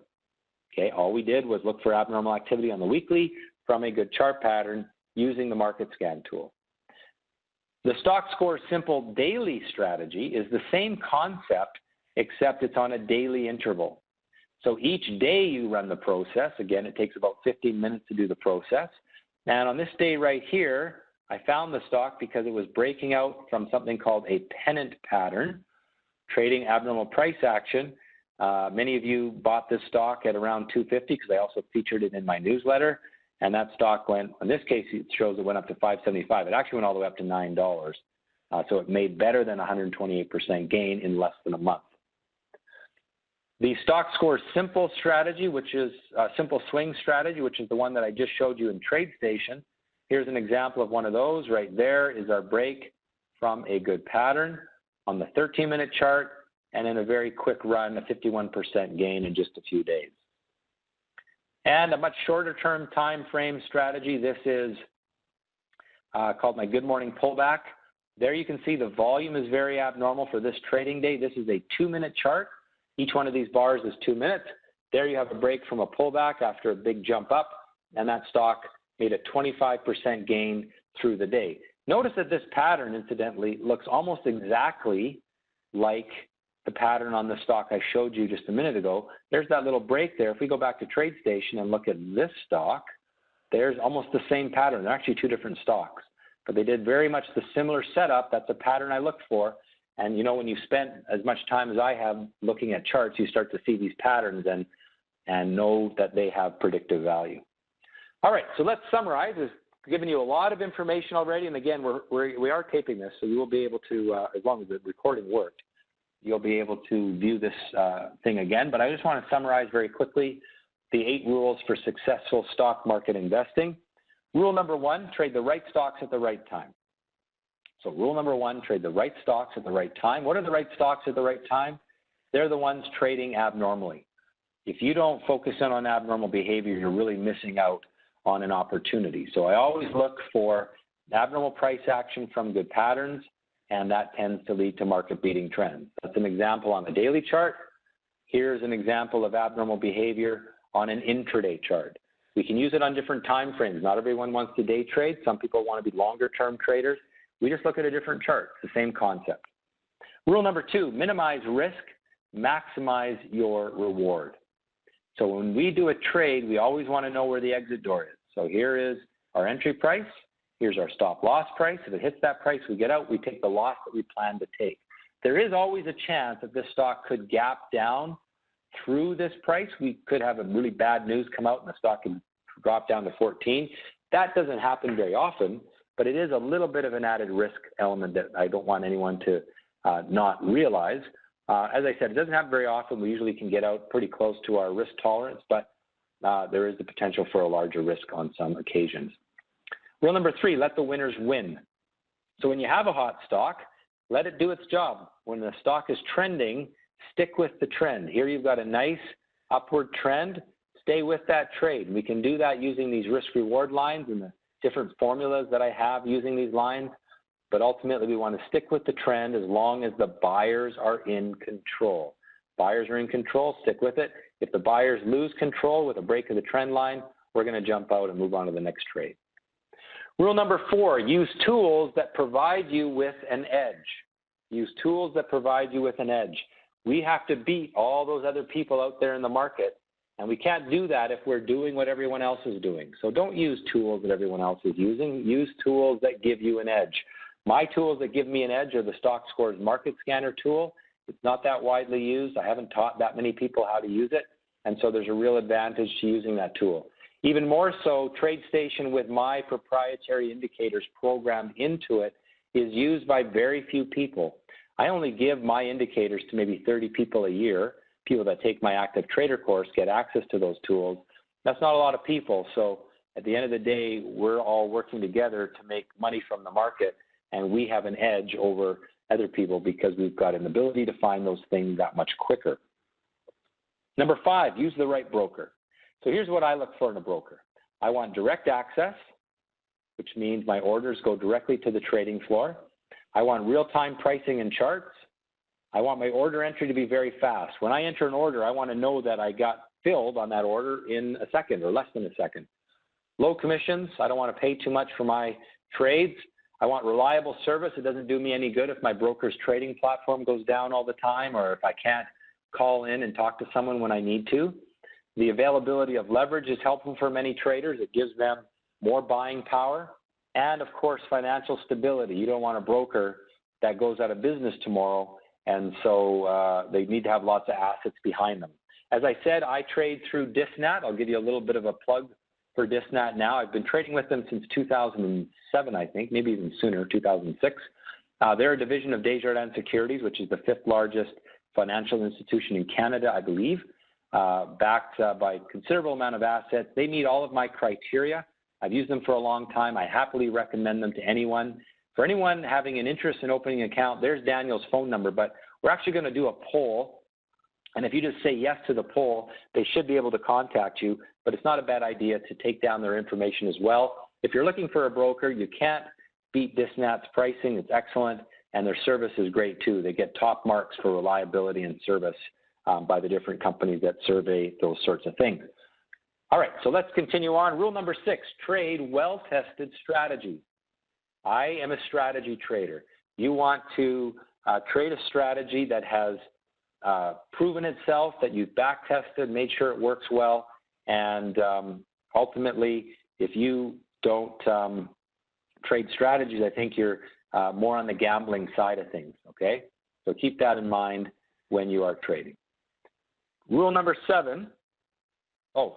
Okay, all we did was look for abnormal activity on the weekly from a good chart pattern using the Market Scan tool. The Stockscores Simple Daily strategy is the same concept, except it's on a daily interval. So each day you run the process. Again, it takes about 15 minutes to do the process. And on this day right here, I found the stock because it was breaking out from something called a pennant pattern, trading abnormal price action. Many of you bought this stock at around 250 because I also featured it in my newsletter. And that stock went, in this case, it shows it went up to 575. It actually went all the way up to $9. So it made better than 128% gain in less than a month. The Stockscores Simple strategy, which is Simple Swing strategy, which is the one that I just showed you in TradeStation. Here's an example of one of those. Right there is our break from a good pattern on the 13-minute chart, and in a very quick run, a 51% gain in just a few days. And a much shorter term time frame strategy. This is called my Good Morning Pullback. There you can see the volume is very abnormal for this trading day. This is a 2-minute chart. Each one of these bars is 2 minutes. There you have a break from a pullback after a big jump up, and that stock made a 25% gain through the day. Notice that this pattern, incidentally, looks almost exactly like the pattern on the stock I showed you just a minute ago. There's that little break there. If we go back to TradeStation and look at this stock, there's almost the same pattern. They're actually two different stocks, but they did very much the similar setup. That's a pattern I looked for. And, you know, when you spend as much time as I have looking at charts, you start to see these patterns and know that they have predictive value. All right, so let's summarize. We've given you a lot of information already. And, again, we are taping this, so you will be able to, as long as the recording worked, you'll be able to view this thing again. But I just want to summarize very quickly the 8 rules for successful stock market investing. Rule number 1, trade the right stocks at the right time. So rule number 1, trade the right stocks at the right time. What are the right stocks at the right time? They're the ones trading abnormally. If you don't focus in on abnormal behavior, you're really missing out on an opportunity. So I always look for abnormal price action from good patterns, and that tends to lead to market-beating trends. That's an example on the daily chart. Here's an example of abnormal behavior on an intraday chart. We can use it on different time frames. Not everyone wants to day trade. Some people want to be longer-term traders. We just look at a different chart, the same concept. Rule number 2, minimize risk, maximize your reward. So when we do a trade, we always want to know where the exit door is. So here is our entry price. Here's our stop loss price. If it hits that price, we get out. We take the loss that we plan to take. There is always a chance that this stock could gap down through this price. We could have a really bad news come out and the stock could drop down to 14. That doesn't happen very often, but it is a little bit of an added risk element that I don't want anyone to not realize. As I said, it doesn't happen very often. We usually can get out pretty close to our risk tolerance, but there is the potential for a larger risk on some occasions. Rule number 3, let the winners win. So when you have a hot stock, let it do its job. When the stock is trending, stick with the trend. Here you've got a nice upward trend. Stay with that trade. We can do that using these risk-reward lines and the different formulas that I have using these lines. But ultimately, we want to stick with the trend as long as the buyers are in control. Buyers are in control, stick with it. If the buyers lose control with a break of the trend line, we're going to jump out and move on to the next trade. Rule number 4, use tools that provide you with an edge. Use tools that provide you with an edge. We have to beat all those other people out there in the market, and we can't do that if we're doing what everyone else is doing. So don't use tools that everyone else is using. Use tools that give you an edge. My tools that give me an edge are the Stockscores Market Scanner tool. It's not that widely used. I haven't taught that many people how to use it, and so there's a real advantage to using that tool. Even more so, TradeStation with my proprietary indicators programmed into it is used by very few people. I only give my indicators to maybe 30 people a year. People that take my active trader course get access to those tools. That's not a lot of people. So at the end of the day, we're all working together to make money from the market, and we have an edge over other people because we've got an ability to find those things that much quicker. Number 5, use the right broker. So here's what I look for in a broker. I want direct access, which means my orders go directly to the trading floor. I want real-time pricing and charts. I want my order entry to be very fast. When I enter an order, I want to know that I got filled on that order in a second or less than a second. Low commissions. I don't want to pay too much for my trades. I want reliable service. It doesn't do me any good if my broker's trading platform goes down all the time or if I can't call in and talk to someone when I need to. The availability of leverage is helpful for many traders. It gives them more buying power. And, of course, financial stability. You don't want a broker that goes out of business tomorrow, and so they need to have lots of assets behind them. As I said, I trade through Disnat. I'll give you a little bit of a plug for Disnat now. I've been trading with them since 2007, I think, maybe even sooner, 2006. They're a division of Desjardins Securities, which is the 5th largest financial institution in Canada, I believe, backed by a considerable amount of assets. They meet all of my criteria. I've used them for a long time. I happily recommend them to anyone. For anyone having an interest in opening an account, there's Daniel's phone number, but we're actually going to do a poll. And if you just say yes to the poll, they should be able to contact you, but it's not a bad idea to take down their information as well. If you're looking for a broker, you can't beat Disnat's pricing. It's excellent, and their service is great too. They get top marks for reliability and service by the different companies that survey those sorts of things. All right, so let's continue on. Rule number 6, trade well-tested strategies. I am a strategy trader. You want to trade a strategy that has proven itself, that you've back-tested, made sure it works well, and ultimately, if you don't trade strategies, I think you're more on the gambling side of things, okay? So keep that in mind when you are trading. Rule number 7,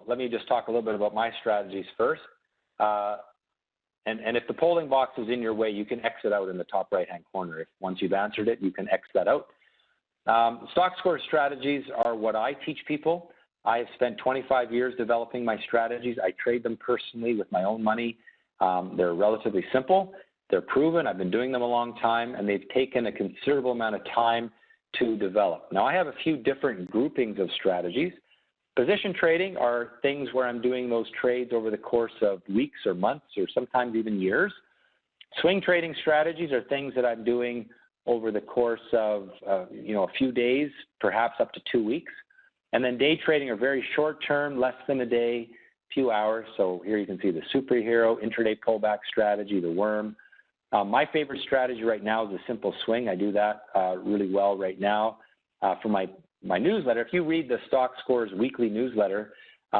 let me just talk a little bit about my strategies first. And if the polling box is in your way, you can exit out in the top right-hand corner. If once you've answered it, you can X that out. Stockscores strategies are what I teach people. I have spent 25 years developing my strategies. I trade them personally with my own money. They're relatively simple. They're proven. I've been doing them a long time, and they've taken a considerable amount of time to develop. Now, I have a few different groupings of strategies. Position trading are things where I'm doing those trades over the course of weeks or months or sometimes even years. Swing trading strategies are things that I'm doing over the course of a few days, perhaps up to 2 weeks. And then day trading are very short term, less than a day, few hours. So here you can see the superhero, intraday pullback strategy, the worm. My favorite strategy right now is a simple swing. I do that really well right now. For my newsletter, if you read the Stockscores weekly newsletter,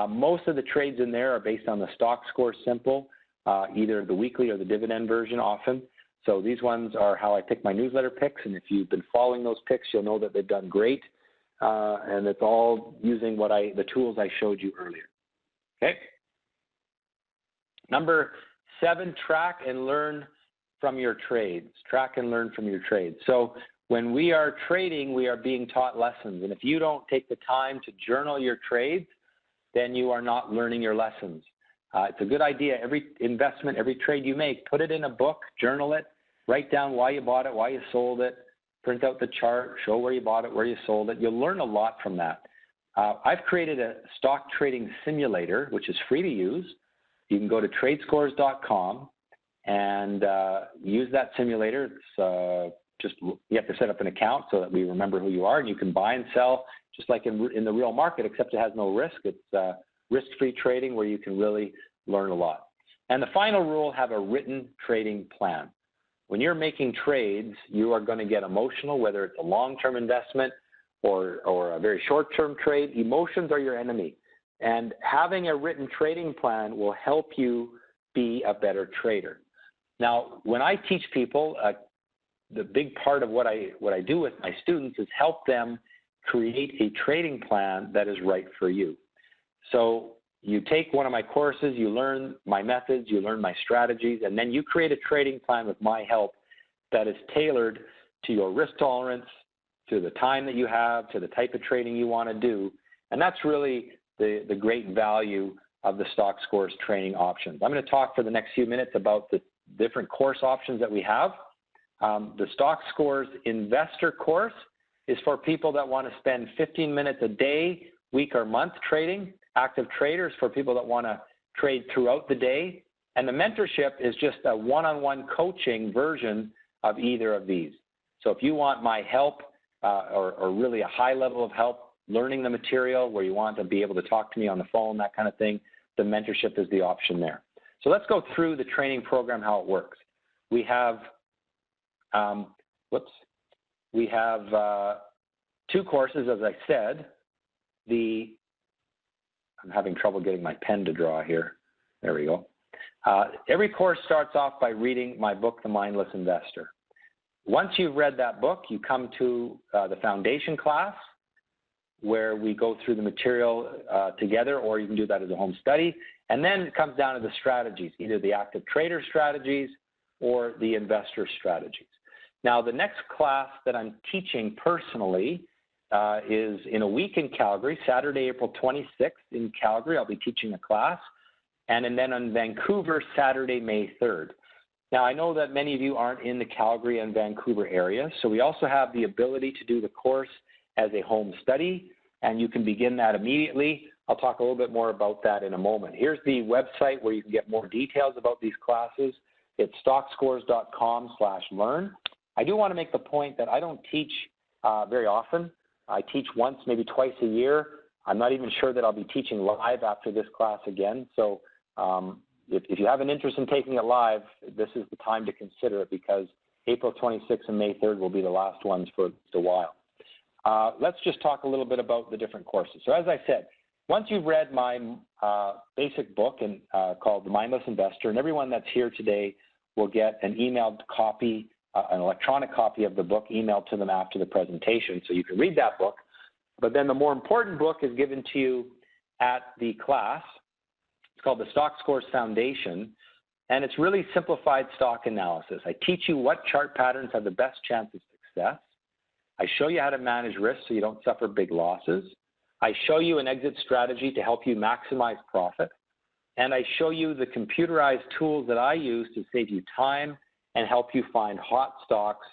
most of the trades in there are based on the Stockscores simple, either the weekly or the dividend version often. So these ones are how I pick my newsletter picks, and if you've been following those picks, you'll know that they've done great, and it's all using the tools I showed you earlier. Okay. Number 7, track and learn from your trades. Track and learn from your trades. So when we are trading, we are being taught lessons, and if you don't take the time to journal your trades, then you are not learning your lessons. It's a good idea. Every investment, every trade you make, put it in a book, journal it, write down why you bought it, why you sold it, print out the chart, show where you bought it, where you sold it. You'll learn a lot from that. I've created a stock trading simulator, which is free to use. You can go to tradescores.com and use that simulator. It's you have to set up an account so that we remember who you are, and you can buy and sell just like in the real market, except it has no risk. It's risk-free trading where you can really learn a lot. And the final rule, have a written trading plan. When you're making trades, you are going to get emotional, whether it's a long-term investment or a very short-term trade. Emotions are your enemy. And having a written trading plan will help you be a better trader. Now, when I teach people, the big part of what I do with my students is help them create a trading plan that is right for you. So you take one of my courses, you learn my methods, you learn my strategies, and then you create a trading plan with my help that is tailored to your risk tolerance, to the time that you have, to the type of trading you want to do. And that's really the great value of the Stockscores training options. I'm going to talk for the next few minutes about the different course options that we have. The Stockscores Investor course is for people that want to spend 15 minutes a day, week, or month trading. Active traders for people that want to trade throughout the day. And the mentorship is just a one-on-one coaching version of either of these. So if you want my help or really a high level of help learning the material where you want to be able to talk to me on the phone, that kind of thing, the mentorship is the option there. So let's go through the training program, how it works. We have, two courses, as I said. I'm having trouble getting my pen to draw here. There we go. Every course starts off by reading my book, The Mindless Investor. Once you've read that book, you come to the foundation class where we go through the material together, or you can do that as a home study. And then it comes down to the strategies, either the active trader strategies or the investor strategies. Now, the next class that I'm teaching personally is in a week in Calgary, Saturday, April 26th in Calgary. I'll be teaching a class. And then in Vancouver, Saturday, May 3rd. Now, I know that many of you aren't in the Calgary and Vancouver area, so we also have the ability to do the course as a home study, and you can begin that immediately. I'll talk a little bit more about that in a moment. Here's the website where you can get more details about these classes. It's stockscores.com/learn. I do want to make the point that I don't teach very often. I teach once, maybe twice a year. I'm not even sure that I'll be teaching live after this class again. So if you have an interest in taking it live, this is the time to consider it, because April 26th and May 3rd will be the last ones for a while. Let's just talk a little bit about the different courses. So as I said, once you've read my basic book called The Mindless Investor, and everyone that's here today will get an emailed copy, an electronic copy of the book emailed to them after the presentation, so you can read that book. But then the more important book is given to you at the class. It's called the Stockscores Foundation, and it's really simplified stock analysis. I teach you what chart patterns have the best chance of success. I show you how to manage risk so you don't suffer big losses. I show you an exit strategy to help you maximize profit. And I show you the computerized tools that I use to save you time and help you find hot stocks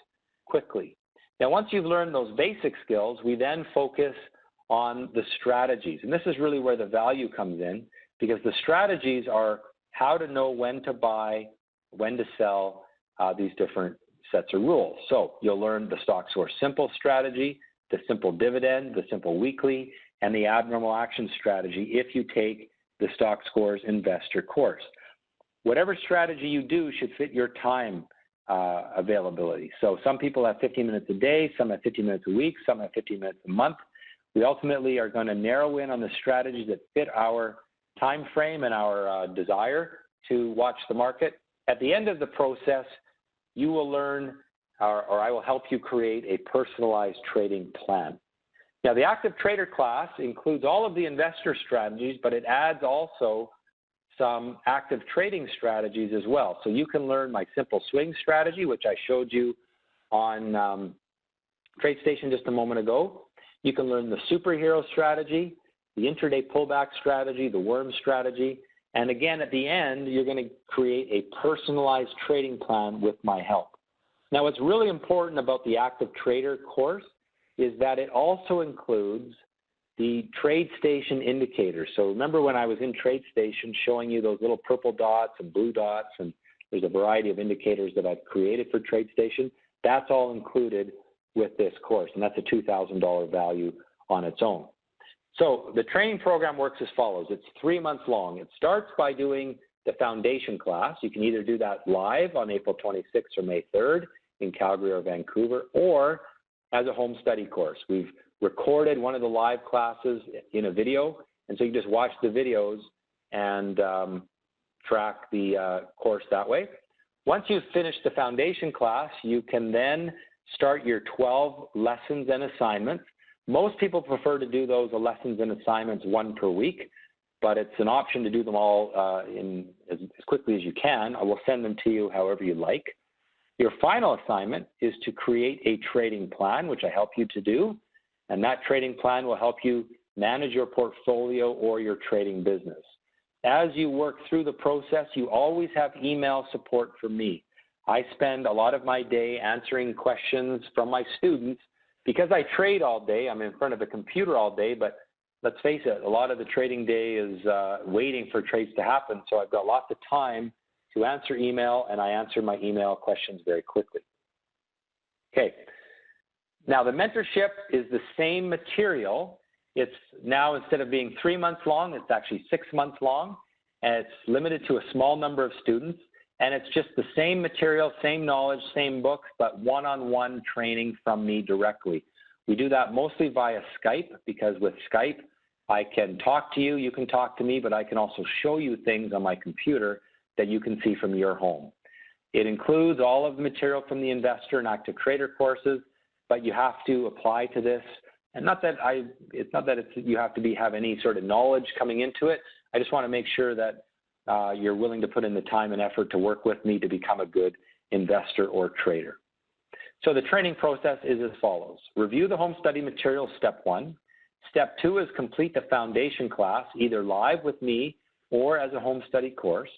quickly. Now, once you've learned those basic skills, we then focus on the strategies. And this is really where the value comes in, because the strategies are how to know when to buy, when to sell, these different sets of rules. So you'll learn the Stockscores Simple strategy, the Simple Dividend, the Simple Weekly, and the Abnormal Action strategy if you take the Stockscores Investor course. Whatever strategy you do should fit your time availability. So some people have 15 minutes a day, some have 15 minutes a week, some have 15 minutes a month. We ultimately are going to narrow in on the strategies that fit our time frame and our desire to watch the market. At the end of the process, you will learn, or I will help you create a personalized trading plan. Now, the active trader class includes all of the investor strategies, but it adds also some active trading strategies as well. So you can learn my simple swing strategy, which I showed you on TradeStation just a moment ago. You can learn the superhero strategy, the intraday pullback strategy, the worm strategy. And again, at the end, you're going to create a personalized trading plan with my help. Now, what's really important about the active trader course is that it also includes the TradeStation indicators. So remember when I was in TradeStation showing you those little purple dots and blue dots, and there's a variety of indicators that I've created for TradeStation, that's all included with this course, and that's a $2,000 value on its own. So the training program works as follows. It's 3 months long. It starts by doing the foundation class. You can either do that live on April 26th or May 3rd in Calgary or Vancouver, or as a home study course. We've recorded one of the live classes in a video, and so you just watch the videos and track the course that way. Once you've finished the foundation class, you can then start your 12 lessons and assignments. Most people prefer to do those lessons and assignments one per week. but it's an option to do them all as quickly as you can. I will send them to you however you like. Your final assignment is to create a trading plan, which I help you to do, and that trading plan will help you manage your portfolio or your trading business. As you work through the process, you always have email support from me. I spend a lot of my day answering questions from my students. Because I trade all day, I'm in front of a computer all day, but let's face it, a lot of the trading day is waiting for trades to happen, so I've got lots of time to answer email, and I answer my email questions very quickly. Okay, now the mentorship is the same material. It's now, instead of being 3 months long, it's actually 6 months long, and it's limited to a small number of students, and it's just the same material, same knowledge, same books, but one-on-one training from me directly. We do that mostly via Skype, because with Skype, I can talk to you, you can talk to me, but I can also show you things on my computer that you can see from your home. It includes all of the material from the Investor and Active Trader courses, but you have to apply to this. And it's not that you have to have any sort of knowledge coming into it. I just want to make sure that you're willing to put in the time and effort to work with me to become a good investor or trader. So the training process is as follows. Review the home study material, step 1. Step 2 is complete the foundation class, either live with me or as a home study course.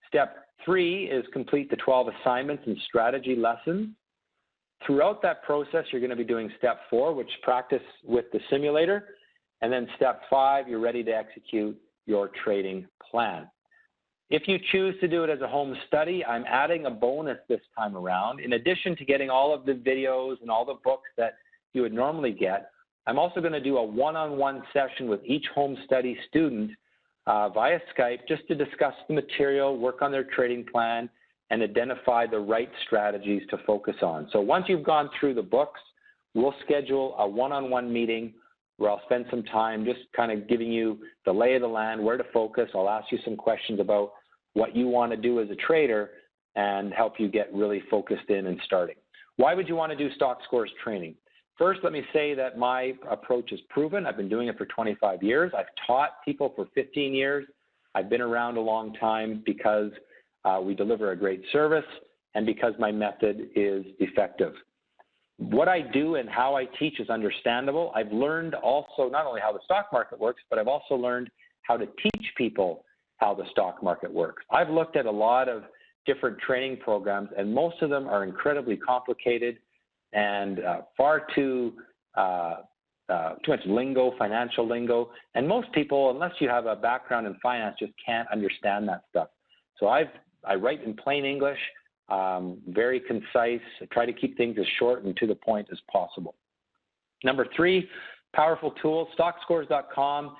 Step 3 is complete the 12 assignments and strategy lessons. Throughout that process, you're going to be doing step 4, which practice with the simulator. And then step 5, you're ready to execute your trading plan. If you choose to do it as a home study, I'm adding a bonus this time around. In addition to getting all of the videos and all the books that you would normally get, I'm also going to do a one-on-one session with each home study student via Skype, just to discuss the material, work on their trading plan, and identify the right strategies to focus on. So once you've gone through the books, we'll schedule a one-on-one meeting where I'll spend some time just kind of giving you the lay of the land, where to focus. I'll ask you some questions about what you want to do as a trader and help you get really focused in and starting. Why would you want to do Stockscores training? First, let me say that my approach is proven. I've been doing it for 25 years. I've taught people for 15 years. I've been around a long time because we deliver a great service and because my method is effective. What I do and how I teach is understandable. I've learned also not only how the stock market works, but I've also learned how to teach people how the stock market works. I've looked at a lot of different training programs, and most of them are incredibly complicated and far too much lingo, financial lingo. And most people, unless you have a background in finance, just can't understand that stuff. So I write in plain English, very concise. I try to keep things as short and to the point as possible. Number 3, powerful tools. Stockscores.com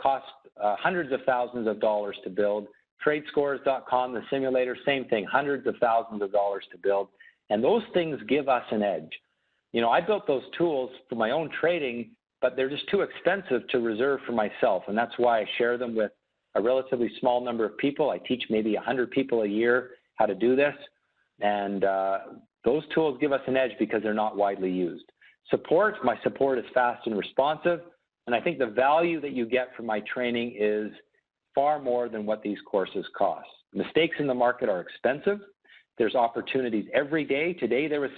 costs hundreds of thousands of dollars to build. TradeScores.com, the simulator, same thing, hundreds of thousands of dollars to build. And those things give us an edge. You know, I built those tools for my own trading, but they're just too expensive to reserve for myself. And that's why I share them with a relatively small number of people. I teach maybe 100 people a year how to do this. And those tools give us an edge because they're not widely used. Support, my support is fast and responsive. And I think the value that you get from my training is far more than what these courses cost. Mistakes in the market are expensive. There's opportunities every day. Today there was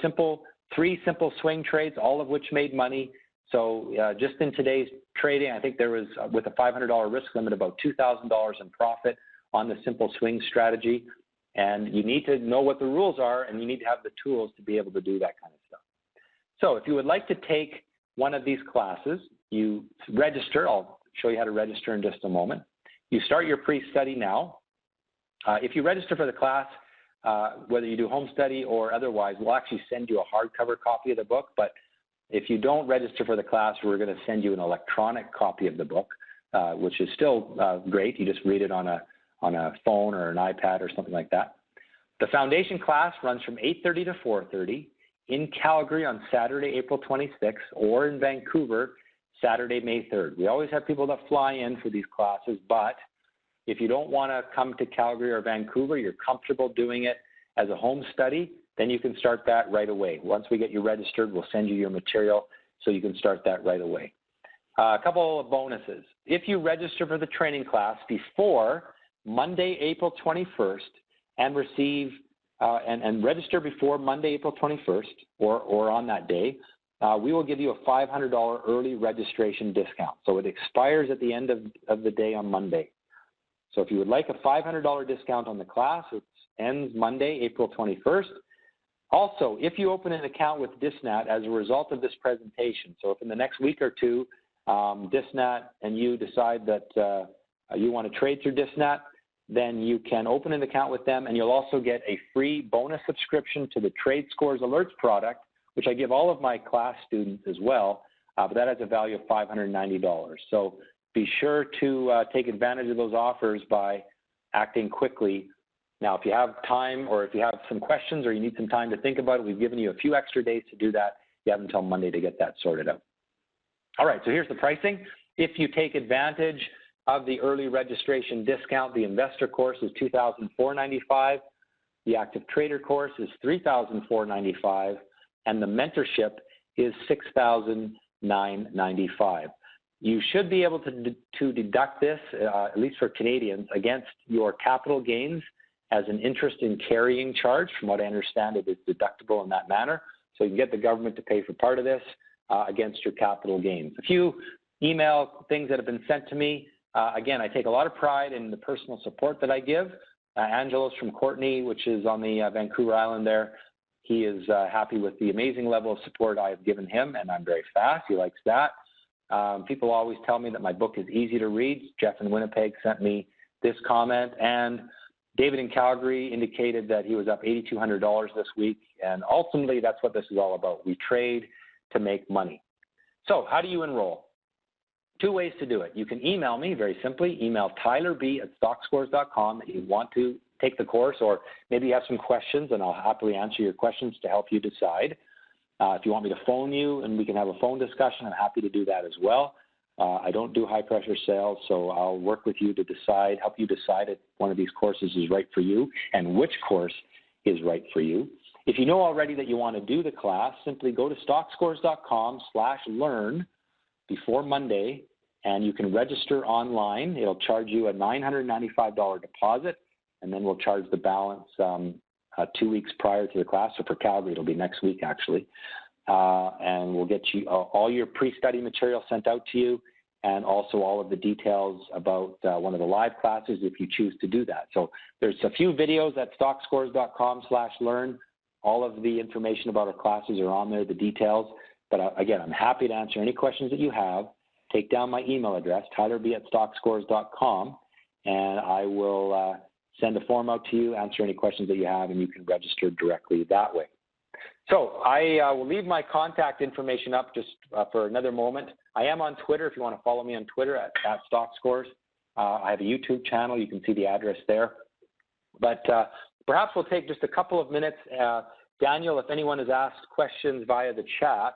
3 simple swing trades, all of which made money. So just in today's trading, I think there was, with a $500 risk limit, about $2,000 in profit on the simple swing strategy. And you need to know what the rules are, and you need to have the tools to be able to do that kind of stuff. So if you would like to take one of these classes, you register. I'll show you how to register in just a moment. You start your pre-study now. If you register for the class, whether you do home study or otherwise, we'll actually send you a hardcover copy of the book. But if you don't register for the class, we're going to send you an electronic copy of the book, which is still great. You just read it on a phone or an iPad or something like that. The foundation class runs from 8:30 to 4:30 in Calgary on Saturday, April 26th, or in Vancouver, Saturday, May 3rd. We always have people that fly in for these classes, but if you don't want to come to Calgary or Vancouver, you're comfortable doing it as a home study, then you can start that right away. Once we get you registered, we'll send you your material so you can start that right away. A couple of bonuses. If you register for the training class before Monday, April 21st, and receive and register before Monday, April 21st, or on that day, we will give you a $500 early registration discount. So it expires at the end of the day on Monday. So if you would like a $500 discount on the class, it ends Monday, April 21st. Also, if you open an account with DISNAT as a result of this presentation, so if in the next week or two, DISNAT and you decide that you want to trade through DISNAT, then you can open an account with them, and you'll also get a free bonus subscription to the TradeScores Alerts product, which I give all of my class students as well, but that has a value of $590. So be sure to take advantage of those offers by acting quickly. Now, if you have time or if you have some questions or you need some time to think about it, we've given you a few extra days to do that. You have until Monday to get that sorted out. All right, so here's the pricing. If you take advantage of the early registration discount, the investor course is $2,495, the active trader course is $3,495, and the mentorship is $6,995. You should be able to deduct this, at least for Canadians, against your capital gains as an interest in carrying charge. From what I understand, it is deductible in that manner. So you can get the government to pay for part of this against your capital gains. A few email things that have been sent to me. Again, I take a lot of pride in the personal support that I give. Angelos from Courtney, which is on the Vancouver Island there, he is happy with the amazing level of support I have given him, and I'm very fast. He likes that. People always tell me that my book is easy to read. Jeff in Winnipeg sent me this comment, and David in Calgary indicated that he was up $8,200 this week, and ultimately that's what this is all about. We trade to make money. So how do you enroll? Two ways to do it. You can email me very simply. Email tylerb@stockscores.com that you want to take the course, or maybe you have some questions, and I'll happily answer your questions to help you decide. If you want me to phone you and we can have a phone discussion, I'm happy to do that as well. I don't do high pressure sales, so I'll work with you to decide, help you decide if one of these courses is right for you and which course is right for you. If you know already that you want to do the class, simply go to stockscores.com/learn before Monday, and you can register online. It'll charge you a $995 deposit, and then we'll charge the balance 2 weeks prior to the class. So for Calgary, it'll be next week actually. And we'll get you all your pre-study material sent out to you, and also all of the details about one of the live classes if you choose to do that. So there's a few videos at stockscores.com/learn. All of the information about our classes are on there, the details. But again, I'm happy to answer any questions that you have. Take down my email address, tylerb@stockscores.com, and I will send a form out to you, answer any questions that you have, and you can register directly that way. So I will leave my contact information up just for another moment. I am on Twitter if you want to follow me on Twitter at Stockscores. I have a YouTube channel. You can see the address there. But perhaps we'll take just a couple of minutes. Daniel, if anyone has asked questions via the chat,